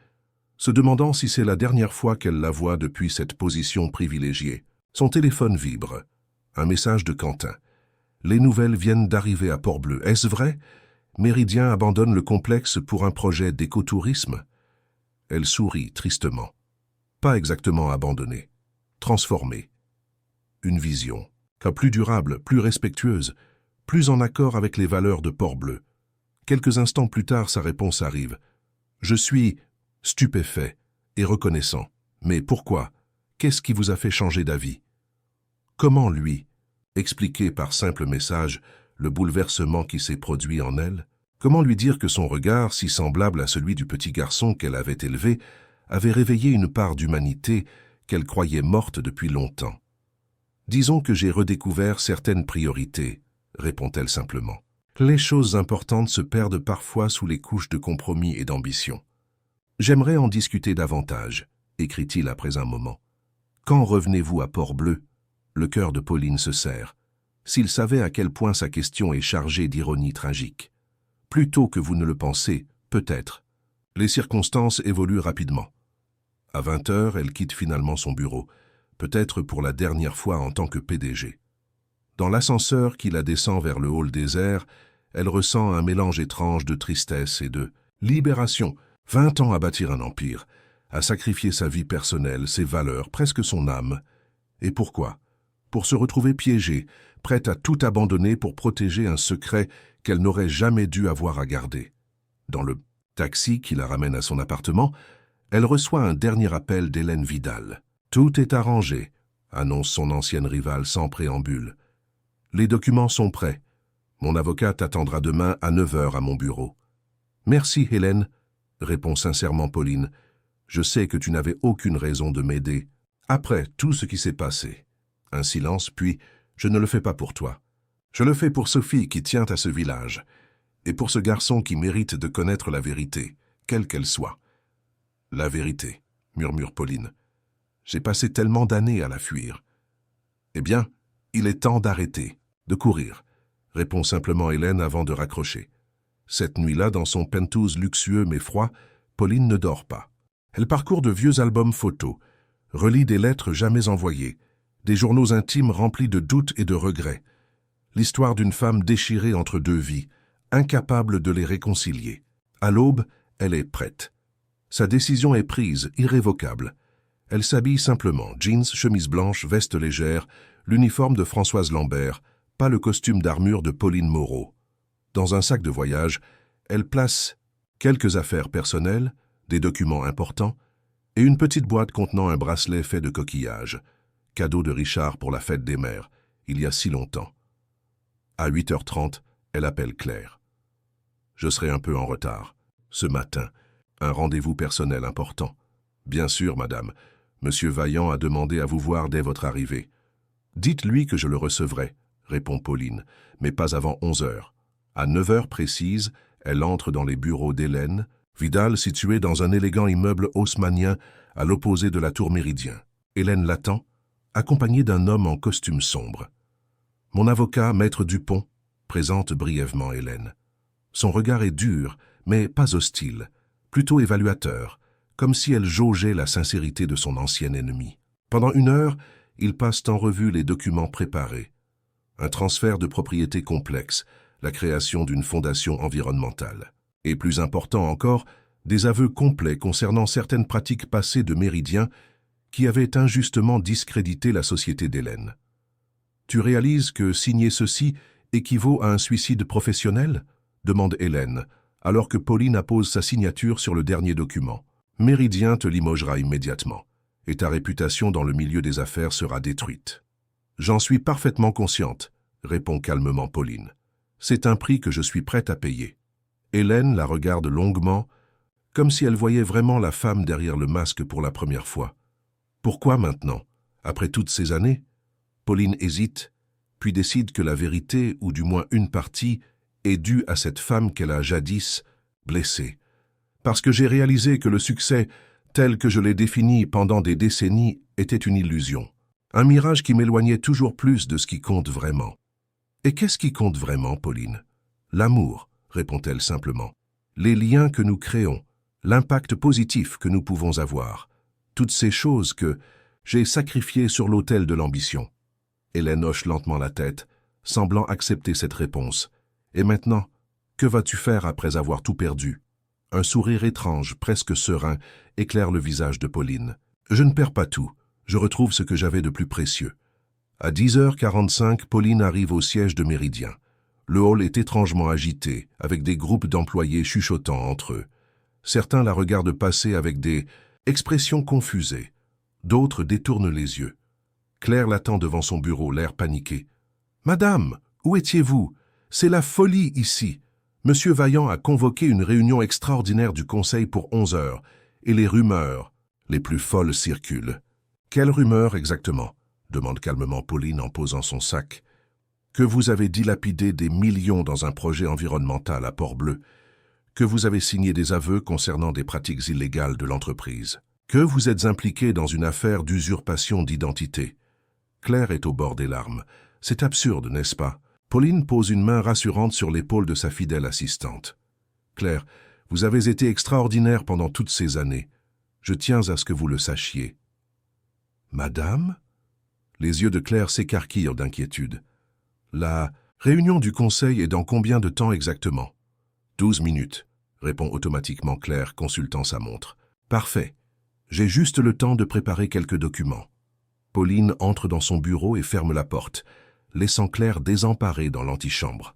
se demandant si c'est la dernière fois qu'elle la voit depuis cette position privilégiée. Son téléphone vibre. Un message de Quentin. Les nouvelles viennent d'arriver à Port-Bleu. Est-ce vrai? Méridien abandonne le complexe pour un projet d'écotourisme. Elle sourit tristement. Pas exactement abandonné. Transformée. Une vision. Plus durable, plus respectueuse, plus en accord avec les valeurs de Port-Bleu. Quelques instants plus tard, sa réponse arrive. Je suis stupéfait et reconnaissant. Mais pourquoi? Qu'est-ce qui vous a fait changer d'avis? Comment lui expliquer par simple message le bouleversement qui s'est produit en elle? Comment lui dire que son regard, si semblable à celui du petit garçon qu'elle avait élevé, avait réveillé une part d'humanité qu'elle croyait morte depuis longtemps? Disons que j'ai redécouvert certaines priorités, répond-elle simplement. Les choses importantes se perdent parfois sous les couches de compromis et d'ambition. J'aimerais en discuter davantage, écrit-il après un moment. Quand revenez-vous à Port-Bleu? Le cœur de Pauline se serre. S'il savait à quel point sa question est chargée d'ironie tragique. Plus tôt que vous ne le pensez, peut-être. Les circonstances évoluent rapidement. À 20h, elle quitte finalement son bureau, peut-être pour la dernière fois en tant que PDG. Dans l'ascenseur qui la descend vers le hall désert, elle ressent un mélange étrange de tristesse et de libération. 20 ans à bâtir un empire, à sacrifier sa vie personnelle, ses valeurs, presque son âme. Et pourquoi? Pour se retrouver piégée, prête à tout abandonner pour protéger un secret qu'elle n'aurait jamais dû avoir à garder. Dans le taxi qui la ramène à son appartement, elle reçoit un dernier appel d'Hélène Vidal. « Tout est arrangé », annonce son ancienne rivale sans préambule. « Les documents sont prêts. Mon avocat t'attendra demain à 9h à mon bureau. »« Merci, Hélène », répond sincèrement Pauline. « Je sais que tu n'avais aucune raison de m'aider. Après tout ce qui s'est passé. » Un silence, puis « Je ne le fais pas pour toi. Je le fais pour Sophie qui tient à ce village, et pour ce garçon qui mérite de connaître la vérité, quelle qu'elle soit. » « La vérité, » murmure Pauline. « J'ai passé tellement d'années à la fuir. »« Eh bien, il est temps d'arrêter, de courir, » répond simplement Hélène avant de raccrocher. Cette nuit-là, dans son penthouse luxueux mais froid, Pauline ne dort pas. Elle parcourt de vieux albums photos, relit des lettres jamais envoyées, des journaux intimes remplis de doutes et de regrets. L'histoire d'une femme déchirée entre deux vies, incapable de les réconcilier. À l'aube, elle est prête. Sa décision est prise, irrévocable. Elle s'habille simplement, jeans, chemise blanche, veste légère, l'uniforme de Françoise Lambert, pas le costume d'armure de Pauline Moreau. Dans un sac de voyage, elle place quelques affaires personnelles, des documents importants, et une petite boîte contenant un bracelet fait de coquillages, cadeau de Richard pour la fête des mères, il y a si longtemps. À 8h30, elle appelle Claire. « Je serai un peu en retard. Ce matin, un rendez-vous personnel important. Bien sûr, madame. Monsieur Vaillant a demandé à vous voir dès votre arrivée. Dites-lui que je le recevrai, répond Pauline, mais pas avant 11h. À 9h précise, elle entre dans les bureaux d'Hélène Vidal, située dans un élégant immeuble haussmannien à l'opposé de la tour Méridien. Hélène l'attend, accompagnée d'un homme en costume sombre. « Mon avocat, maître Dupont », présente brièvement Hélène. Son regard est dur, mais pas hostile, plutôt évaluateur, comme si elle jaugeait la sincérité de son ancien ennemi. Pendant 1 heure, ils passent en revue les documents préparés. Un transfert de propriété complexe, la création d'une fondation environnementale. Et plus important encore, des aveux complets concernant certaines pratiques passées de Méridien qui avaient injustement discrédité la société d'Hélène. Tu réalises que signer ceci équivaut à un suicide professionnel ? Demande Hélène, alors que Pauline appose sa signature sur le dernier document. Méridien te limogera immédiatement, et ta réputation dans le milieu des affaires sera détruite. J'en suis parfaitement consciente, répond calmement Pauline. C'est un prix que je suis prête à payer. Hélène la regarde longuement, comme si elle voyait vraiment la femme derrière le masque pour la première fois. Pourquoi maintenant, après toutes ces années? Pauline hésite, puis décide que la vérité, ou du moins une partie, est due à cette femme qu'elle a jadis blessée. Parce que j'ai réalisé que le succès, tel que je l'ai défini pendant des décennies, était une illusion. Un mirage qui m'éloignait toujours plus de ce qui compte vraiment. Et qu'est-ce qui compte vraiment, Pauline? L'amour, répond-elle simplement. Les liens que nous créons, l'impact positif que nous pouvons avoir. Toutes ces choses que j'ai sacrifiées sur l'autel de l'ambition. Hélène hoche lentement la tête, semblant accepter cette réponse. Et maintenant, que vas-tu faire après avoir tout perdu? Un sourire étrange, presque serein, éclaire le visage de Pauline. Je ne perds pas tout, je retrouve ce que j'avais de plus précieux. À 10h45, Pauline arrive au siège de Méridien. Le hall est étrangement agité, avec des groupes d'employés chuchotant entre eux. Certains la regardent passer avec des expressions confusées. D'autres détournent les yeux. Claire l'attend devant son bureau, l'air paniqué. « Madame, où étiez-vous? C'est la folie ici. Monsieur Vaillant a convoqué une réunion extraordinaire du Conseil pour 11h, et les rumeurs, les plus folles circulent. »« Quelles rumeurs exactement ?» demande calmement Pauline en posant son sac. « Que vous avez dilapidé des millions dans un projet environnemental à Port-Bleu, que vous avez signé des aveux concernant des pratiques illégales de l'entreprise, que vous êtes impliqué dans une affaire d'usurpation d'identité. » Claire est au bord des larmes. C'est absurde, n'est-ce pas? Pauline pose une main rassurante sur l'épaule de sa fidèle assistante. « Claire, vous avez été extraordinaire pendant toutes ces années. Je tiens à ce que vous le sachiez. »« Madame ?» Les yeux de Claire s'écarquillent d'inquiétude. « La réunion du conseil est dans combien de temps exactement ?»« 12 minutes, répond automatiquement Claire, consultant sa montre. « Parfait. J'ai juste le temps de préparer quelques documents. » Pauline entre dans son bureau et ferme la porte, laissant Claire désemparée dans l'antichambre.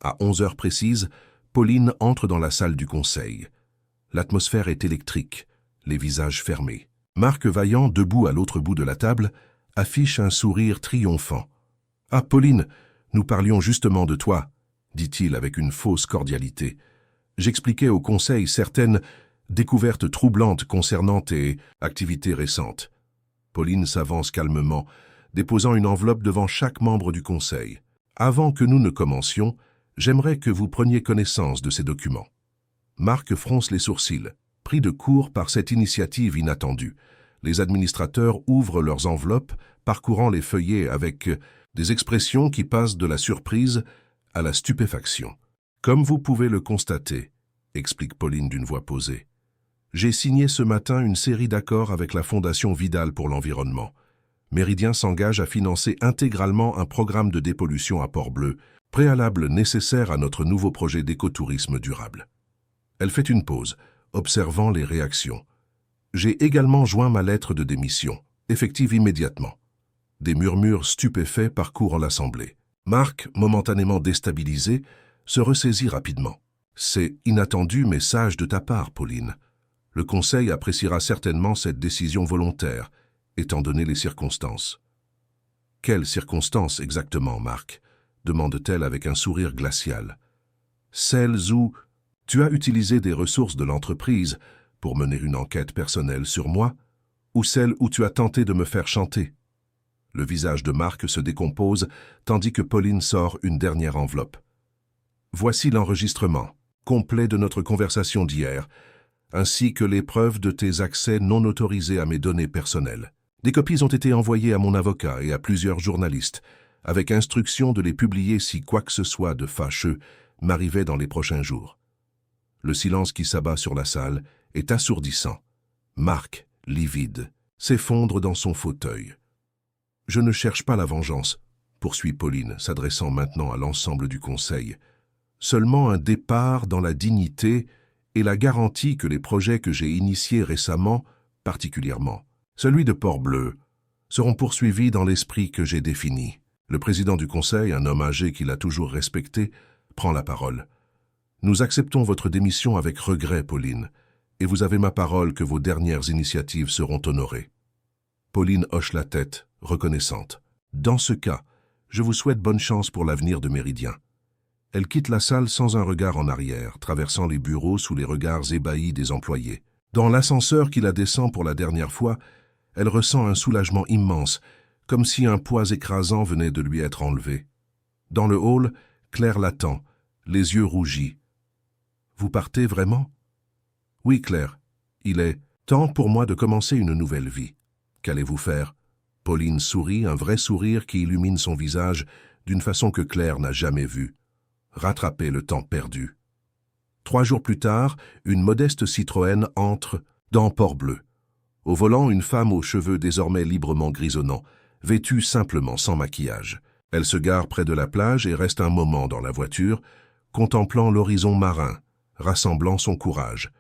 À 11h précises, Pauline entre dans la salle du conseil. L'atmosphère est électrique, les visages fermés. Marc Vaillant, debout à l'autre bout de la table, affiche un sourire triomphant. « Ah, Pauline, nous parlions justement de toi, » dit-il avec une fausse cordialité. « J'expliquais au conseil certaines découvertes troublantes concernant tes activités récentes. » Pauline s'avance calmement, déposant une enveloppe devant chaque membre du conseil. « Avant que nous ne commencions, j'aimerais que vous preniez connaissance de ces documents. » Marc fronce les sourcils, pris de court par cette initiative inattendue. Les administrateurs ouvrent leurs enveloppes, parcourant les feuillets avec des expressions qui passent de la surprise à la stupéfaction. « Comme vous pouvez le constater, » explique Pauline d'une voix posée, « j'ai signé ce matin une série d'accords avec la Fondation Vidal pour l'environnement. Méridien s'engage à financer intégralement un programme de dépollution à Port-Bleu, préalable nécessaire à notre nouveau projet d'écotourisme durable. » Elle fait une pause, observant les réactions. « J'ai également joint ma lettre de démission, effective immédiatement. » Des murmures stupéfaits parcourent l'assemblée. Marc, momentanément déstabilisé, se ressaisit rapidement. « C'est inattendu mais sage de ta part, Pauline. Le Conseil appréciera certainement cette décision volontaire, étant donné les circonstances. »« Quelles circonstances exactement, Marc ?» demande-t-elle avec un sourire glacial. « Celles où tu as utilisé des ressources de l'entreprise pour mener une enquête personnelle sur moi, ou celles où tu as tenté de me faire chanter ?» Le visage de Marc se décompose, tandis que Pauline sort une dernière enveloppe. « Voici l'enregistrement, complet de notre conversation d'hier, ainsi que les preuves de tes accès non autorisés à mes données personnelles. Des copies ont été envoyées à mon avocat et à plusieurs journalistes, avec instruction de les publier si quoi que ce soit de fâcheux m'arrivait dans les prochains jours. Le silence qui s'abat sur la salle est assourdissant. Marc, livide, s'effondre dans son fauteuil. « Je ne cherche pas la vengeance », poursuit Pauline, s'adressant maintenant à l'ensemble du conseil. « Seulement un départ dans la dignité et la garantie que les projets que j'ai initiés récemment, particulièrement celui de Port-Bleu, seront poursuivis dans l'esprit que j'ai défini. » Le président du conseil, un homme âgé qu'il a toujours respecté, prend la parole. « Nous acceptons votre démission avec regret, Pauline, et vous avez ma parole que vos dernières initiatives seront honorées. » Pauline hoche la tête, reconnaissante. « Dans ce cas, je vous souhaite bonne chance pour l'avenir de Méridien. » Elle quitte la salle sans un regard en arrière, traversant les bureaux sous les regards ébahis des employés. Dans l'ascenseur qui la descend pour la dernière fois, elle ressent un soulagement immense, comme si un poids écrasant venait de lui être enlevé. Dans le hall, Claire l'attend, les yeux rougis. « Vous partez vraiment ?»« Oui, Claire. Il est temps pour moi de commencer une nouvelle vie. Qu'allez-vous faire ?» Pauline sourit, un vrai sourire qui illumine son visage d'une façon que Claire n'a jamais vue. Rattraper le temps perdu. 3 jours plus tard, une modeste Citroën entre dans Port-Bleu. Au volant, une femme aux cheveux désormais librement grisonnants, vêtue simplement sans maquillage. Elle se gare près de la plage et reste un moment dans la voiture, contemplant l'horizon marin, rassemblant son courage.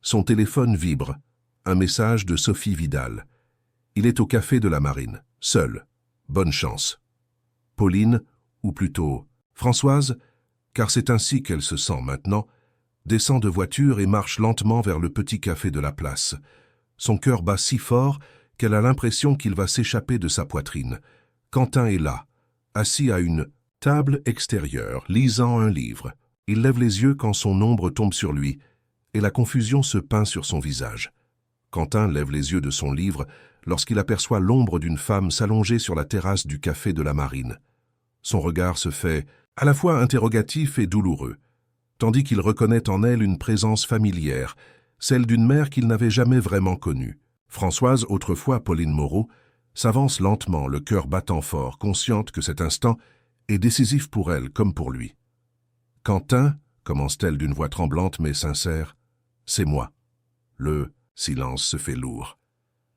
Son téléphone vibre. Un message de Sophie Vidal. Il est au café de la Marine, seul. Bonne chance. Pauline, ou plutôt Françoise, car c'est ainsi qu'elle se sent maintenant, descend de voiture et marche lentement vers le petit café de la place. Son cœur bat si fort qu'elle a l'impression qu'il va s'échapper de sa poitrine. Quentin est là, assis à une table extérieure, lisant un livre. Il lève les yeux quand son ombre tombe sur lui, et la confusion se peint sur son visage. Quentin lève les yeux de son livre lorsqu'il aperçoit l'ombre d'une femme s'allonger sur la terrasse du café de la Marine. Son regard se fait à la fois interrogatif et douloureux, tandis qu'il reconnaît en elle une présence familière, celle d'une mère qu'il n'avait jamais vraiment connue. Françoise, autrefois Pauline Moreau, s'avance lentement, le cœur battant fort, consciente que cet instant est décisif pour elle comme pour lui. « Quentin, » commence-t-elle d'une voix tremblante mais sincère, « c'est moi. » Le silence se fait lourd.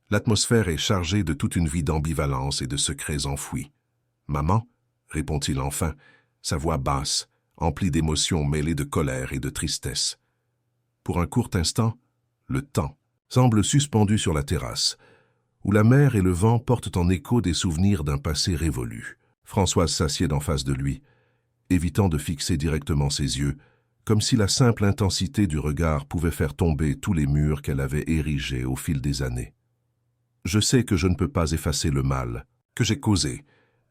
L'atmosphère est chargée de toute une vie d'ambivalence et de secrets enfouis. « Maman ?» répond-il enfin, sa voix basse, emplie d'émotions mêlées de colère et de tristesse. Pour un court instant, le temps semble suspendu sur la terrasse, où la mer et le vent portent en écho des souvenirs d'un passé révolu. Françoise s'assied en face de lui, évitant de fixer directement ses yeux, comme si la simple intensité du regard pouvait faire tomber tous les murs qu'elle avait érigés au fil des années. « Je sais que je ne peux pas effacer le mal que j'ai causé,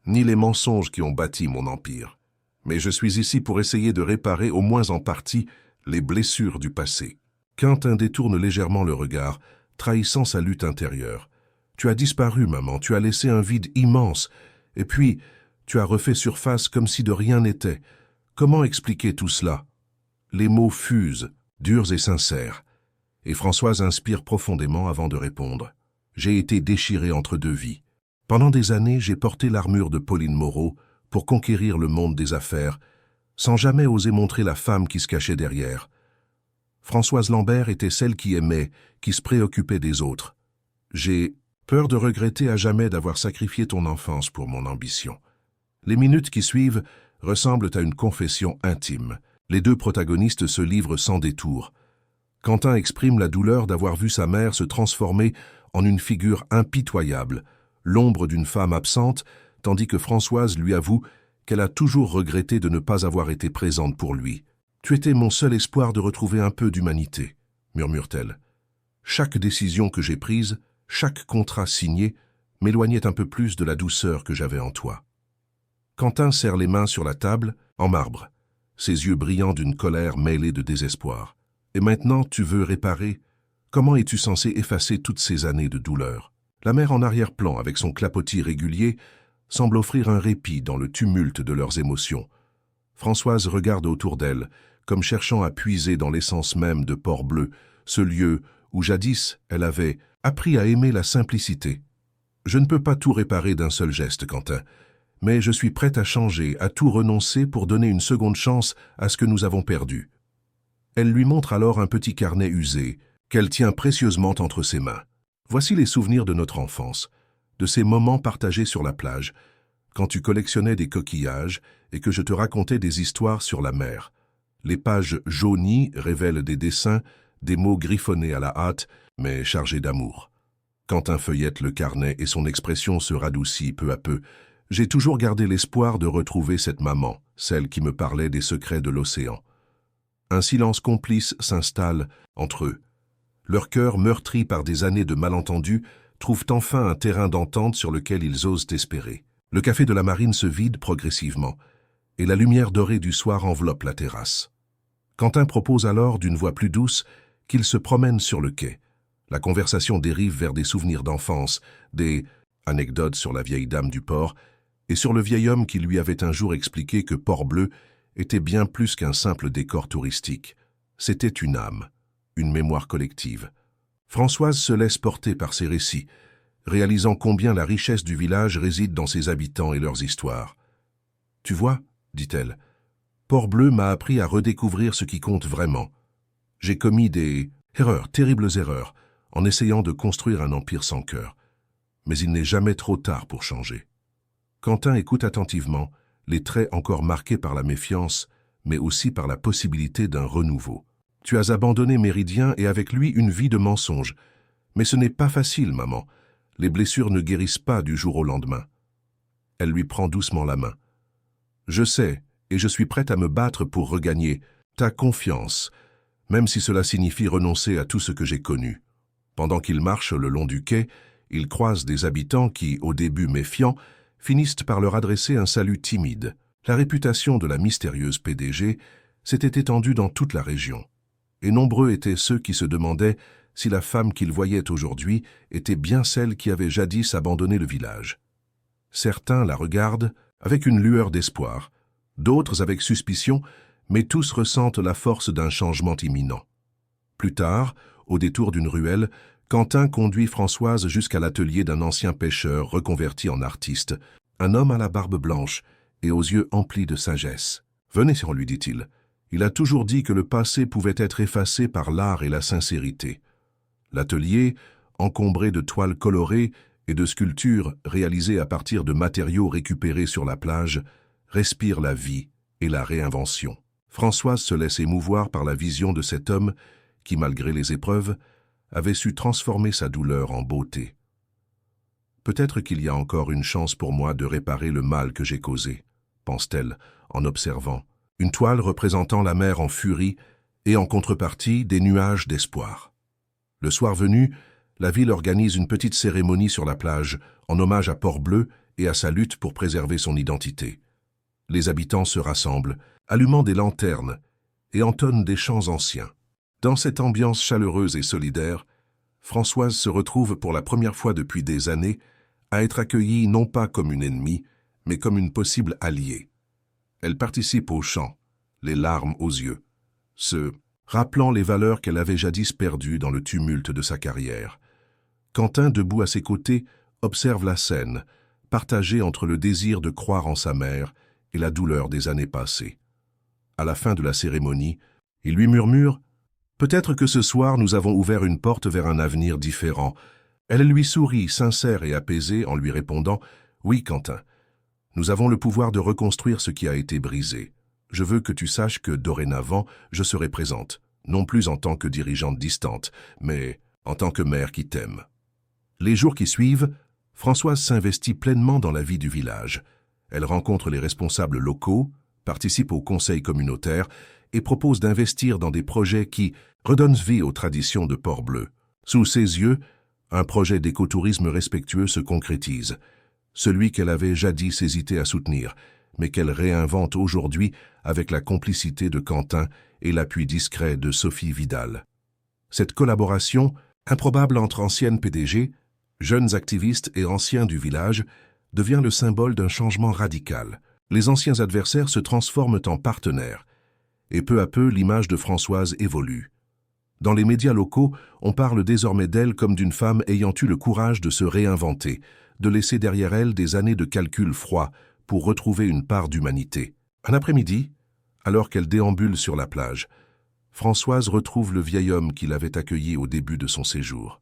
ni les mensonges qui ont bâti mon empire. Mais je suis ici pour essayer de réparer, au moins en partie, les blessures du passé. » Quentin détourne légèrement le regard, trahissant sa lutte intérieure. « Tu as disparu, maman, tu as laissé un vide immense, et puis tu as refait surface comme si de rien n'était. Comment expliquer tout cela ?» Les mots fusent, durs et sincères, et Françoise inspire profondément avant de répondre. « J'ai été déchiré entre 2 vies. Pendant des années, j'ai porté l'armure de Pauline Moreau pour conquérir le monde des affaires, sans jamais oser montrer la femme qui se cachait derrière. Françoise Lambert était celle qui aimait, qui se préoccupait des autres. J'ai peur de regretter à jamais d'avoir sacrifié ton enfance pour mon ambition. » Les minutes qui suivent ressemblent à une confession intime. Les 2 protagonistes se livrent sans détour. Quentin exprime la douleur d'avoir vu sa mère se transformer en une figure impitoyable, l'ombre d'une femme absente, tandis que Françoise lui avoue qu'elle a toujours regretté de ne pas avoir été présente pour lui. « Tu étais mon seul espoir de retrouver un peu d'humanité, » murmure-t-elle. « Chaque décision que j'ai prise, chaque contrat signé, m'éloignait un peu plus de la douceur que j'avais en toi. » Quentin serre les mains sur la table, en marbre, ses yeux brillants d'une colère mêlée de désespoir. « Et maintenant, tu veux réparer? Comment es-tu censé effacer toutes ces années de douleur ?» La mère en arrière-plan, avec son clapotis régulier, semble offrir un répit dans le tumulte de leurs émotions. Françoise regarde autour d'elle, comme cherchant à puiser dans l'essence même de Port-Bleu, ce lieu où jadis elle avait appris à aimer la simplicité. « Je ne peux pas tout réparer d'un seul geste, Quentin, Mais je suis prête à changer, à tout renoncer pour donner une seconde chance à ce que nous avons perdu. » Elle lui montre alors un petit carnet usé, qu'elle tient précieusement entre ses mains. « Voici les souvenirs de notre enfance, de ces moments partagés sur la plage, quand tu collectionnais des coquillages et que je te racontais des histoires sur la mer. Les pages jaunies révèlent des dessins, des mots griffonnés à la hâte, mais chargés d'amour. Quentin feuillette le carnet et son expression se radoucit peu à peu. J'ai toujours gardé l'espoir de retrouver cette maman, celle qui me parlait des secrets de l'océan. » Un silence complice s'installe entre eux. Leurs cœurs, meurtris par des années de malentendus, trouvent enfin un terrain d'entente sur lequel ils osent espérer. Le café de la Marine se vide progressivement, et la lumière dorée du soir enveloppe la terrasse. Quentin propose alors d'une voix plus douce qu'ils se promènent sur le quai. La conversation dérive vers des souvenirs d'enfance, des anecdotes sur la vieille dame du port, et sur le vieil homme qui lui avait un jour expliqué que Port-Bleu était bien plus qu'un simple décor touristique. C'était une âme, une mémoire collective. Françoise se laisse porter par ces récits, réalisant combien la richesse du village réside dans ses habitants et leurs histoires. « Tu vois, dit-elle, Port-Bleu m'a appris à redécouvrir ce qui compte vraiment. J'ai commis des erreurs, terribles erreurs, en essayant de construire un empire sans cœur. Mais il n'est jamais trop tard pour changer. » Quentin écoute attentivement, les traits encore marqués par la méfiance, mais aussi par la possibilité d'un renouveau. « Tu as abandonné Méridien et avec lui une vie de mensonges. Mais ce n'est pas facile, maman. Les blessures ne guérissent pas du jour au lendemain. » Elle lui prend doucement la main. « Je sais, et je suis prête à me battre pour regagner ta confiance, même si cela signifie renoncer à tout ce que j'ai connu. » Pendant qu'il marche le long du quai, il croise des habitants qui, au début méfiants, finissent par leur adresser un salut timide. La réputation de la mystérieuse PDG s'était étendue dans toute la région, et nombreux étaient ceux qui se demandaient si la femme qu'ils voyaient aujourd'hui était bien celle qui avait jadis abandonné le village. Certains la regardent avec une lueur d'espoir, d'autres avec suspicion, mais tous ressentent la force d'un changement imminent. Plus tard, au détour d'une ruelle, Quentin conduit Françoise jusqu'à l'atelier d'un ancien pêcheur reconverti en artiste, un homme à la barbe blanche et aux yeux emplis de sagesse. « Venez sur lui, dit-il. Il a toujours dit que le passé pouvait être effacé par l'art et la sincérité. » L'atelier, encombré de toiles colorées et de sculptures réalisées à partir de matériaux récupérés sur la plage, respire la vie et la réinvention. Françoise se laisse émouvoir par la vision de cet homme qui, malgré les épreuves, avait su transformer sa douleur en beauté. « Peut-être qu'il y a encore une chance pour moi de réparer le mal que j'ai causé, » pense-t-elle en observant. Une toile représentant la mer en furie et en contrepartie des nuages d'espoir. Le soir venu, la ville organise une petite cérémonie sur la plage en hommage à Port-Bleu et à sa lutte pour préserver son identité. Les habitants se rassemblent, allumant des lanternes et entonnent des chants anciens. Dans cette ambiance chaleureuse et solidaire, Françoise se retrouve pour la première fois depuis des années à être accueillie non pas comme une ennemie, mais comme une possible alliée. Elle participe au chant, les larmes aux yeux, se rappelant les valeurs qu'elle avait jadis perdues dans le tumulte de sa carrière. Quentin, debout à ses côtés, observe la scène, partagée entre le désir de croire en sa mère et la douleur des années passées. À la fin de la cérémonie, il lui murmure « Peut-être que ce soir nous avons ouvert une porte vers un avenir différent. » Elle lui sourit, sincère et apaisée, en lui répondant « Oui, Quentin, nous avons le pouvoir de reconstruire ce qui a été brisé. Je veux que tu saches que, dorénavant, je serai présente, non plus en tant que dirigeante distante, mais en tant que mère qui t'aime. » Les jours qui suivent, Françoise s'investit pleinement dans la vie du village. Elle rencontre les responsables locaux, participe au conseil communautaire et propose d'investir dans des projets qui redonnent vie aux traditions de Port-Bleu. Sous ses yeux, un projet d'écotourisme respectueux se concrétise, celui qu'elle avait jadis hésité à soutenir, mais qu'elle réinvente aujourd'hui avec la complicité de Quentin et l'appui discret de Sophie Vidal. Cette collaboration, improbable entre anciennes PDG, jeunes activistes et anciens du village, devient le symbole d'un changement radical. Les anciens adversaires se transforment en partenaires, et peu à peu l'image de Françoise évolue. Dans les médias locaux, on parle désormais d'elle comme d'une femme ayant eu le courage de se réinventer, de laisser derrière elle des années de calculs froids pour retrouver une part d'humanité. Un après-midi, alors qu'elle déambule sur la plage, Françoise retrouve le vieil homme qui l'avait accueilli au début de son séjour.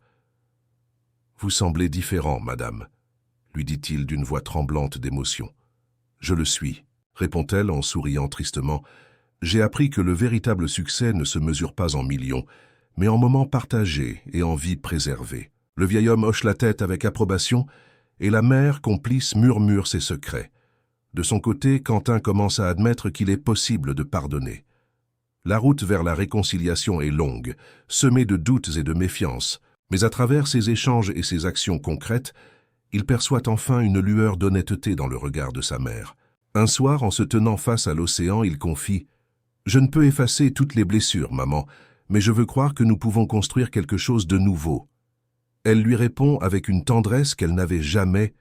« Vous semblez différent, madame », lui dit-il d'une voix tremblante d'émotion. « Je le suis », répond-elle en souriant tristement. « J'ai appris que le véritable succès ne se mesure pas en millions, mais en moments partagés et en vie préservée. » Le vieil homme hoche la tête avec approbation et la mère, complice, murmure ses secrets. De son côté, Quentin commence à admettre qu'il est possible de pardonner. La route vers la réconciliation est longue, semée de doutes et de méfiances, mais à travers ses échanges et ses actions concrètes, il perçoit enfin une lueur d'honnêteté dans le regard de sa mère. Un soir, en se tenant face à l'océan, il confie « Je ne peux effacer toutes les blessures, maman, mais je veux croire que nous pouvons construire quelque chose de nouveau. » Elle lui répond avec une tendresse qu'elle n'avait jamais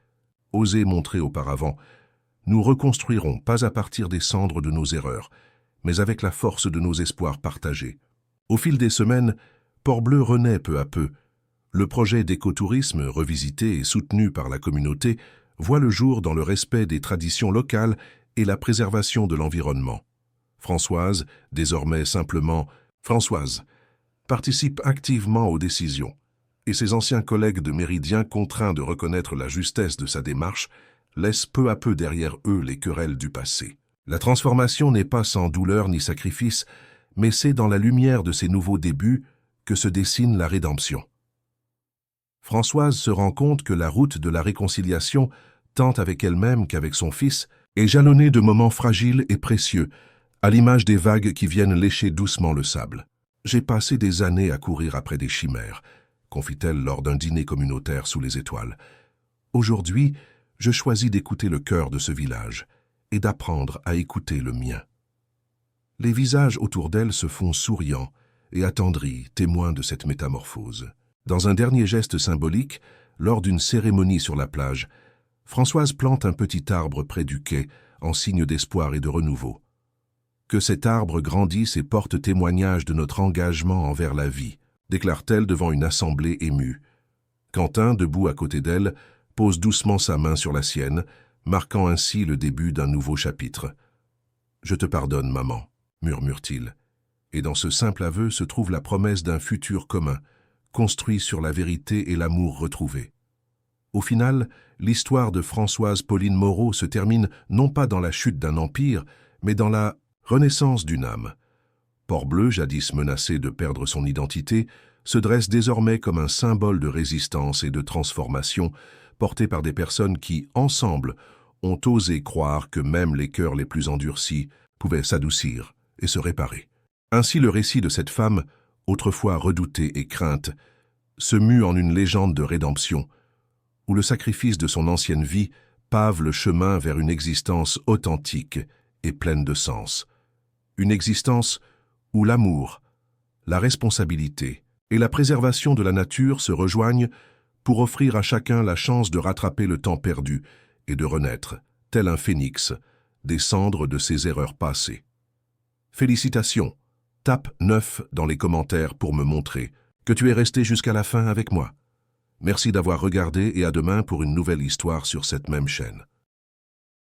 osé montrer auparavant. « Nous reconstruirons pas à partir des cendres de nos erreurs, mais avec la force de nos espoirs partagés. » Au fil des semaines, Port-Bleu renaît peu à peu. Le projet d'écotourisme, revisité et soutenu par la communauté, voit le jour dans le respect des traditions locales et la préservation de l'environnement. Françoise, désormais simplement Françoise, participe activement aux décisions, et ses anciens collègues de Méridien, contraints de reconnaître la justesse de sa démarche, laissent peu à peu derrière eux les querelles du passé. La transformation n'est pas sans douleur ni sacrifice, mais c'est dans la lumière de ces nouveaux débuts que se dessine la rédemption. Françoise se rend compte que la route de la réconciliation, tant avec elle-même qu'avec son fils, est jalonnée de moments fragiles et précieux, à l'image des vagues qui viennent lécher doucement le sable. « J'ai passé des années à courir après des chimères », confie-t-elle lors d'un dîner communautaire sous les étoiles. « Aujourd'hui, je choisis d'écouter le cœur de ce village et d'apprendre à écouter le mien. » Les visages autour d'elle se font souriants et attendris, témoins de cette métamorphose. Dans un dernier geste symbolique, lors d'une cérémonie sur la plage, Françoise plante un petit arbre près du quai en signe d'espoir et de renouveau. Que cet arbre grandisse et porte témoignage de notre engagement envers la vie, déclare-t-elle devant une assemblée émue. Quentin, debout à côté d'elle, pose doucement sa main sur la sienne, marquant ainsi le début d'un nouveau chapitre. « Je te pardonne, maman », murmure-t-il. Et dans ce simple aveu se trouve la promesse d'un futur commun, construit sur la vérité et l'amour retrouvé. Au final, l'histoire de Françoise Pauline Moreau se termine non pas dans la chute d'un empire, mais dans la renaissance d'une âme. Port-Bleu, jadis menacé de perdre son identité, se dresse désormais comme un symbole de résistance et de transformation, porté par des personnes qui, ensemble, ont osé croire que même les cœurs les plus endurcis pouvaient s'adoucir et se réparer. Ainsi le récit de cette femme, autrefois redoutée et crainte, se mue en une légende de rédemption, où le sacrifice de son ancienne vie pave le chemin vers une existence authentique et pleine de sens. Une existence où l'amour, la responsabilité et la préservation de la nature se rejoignent pour offrir à chacun la chance de rattraper le temps perdu et de renaître, tel un phénix, des cendres de ses erreurs passées. Félicitations! Tape 9 dans les commentaires pour me montrer que tu es resté jusqu'à la fin avec moi. Merci d'avoir regardé et à demain pour une nouvelle histoire sur cette même chaîne.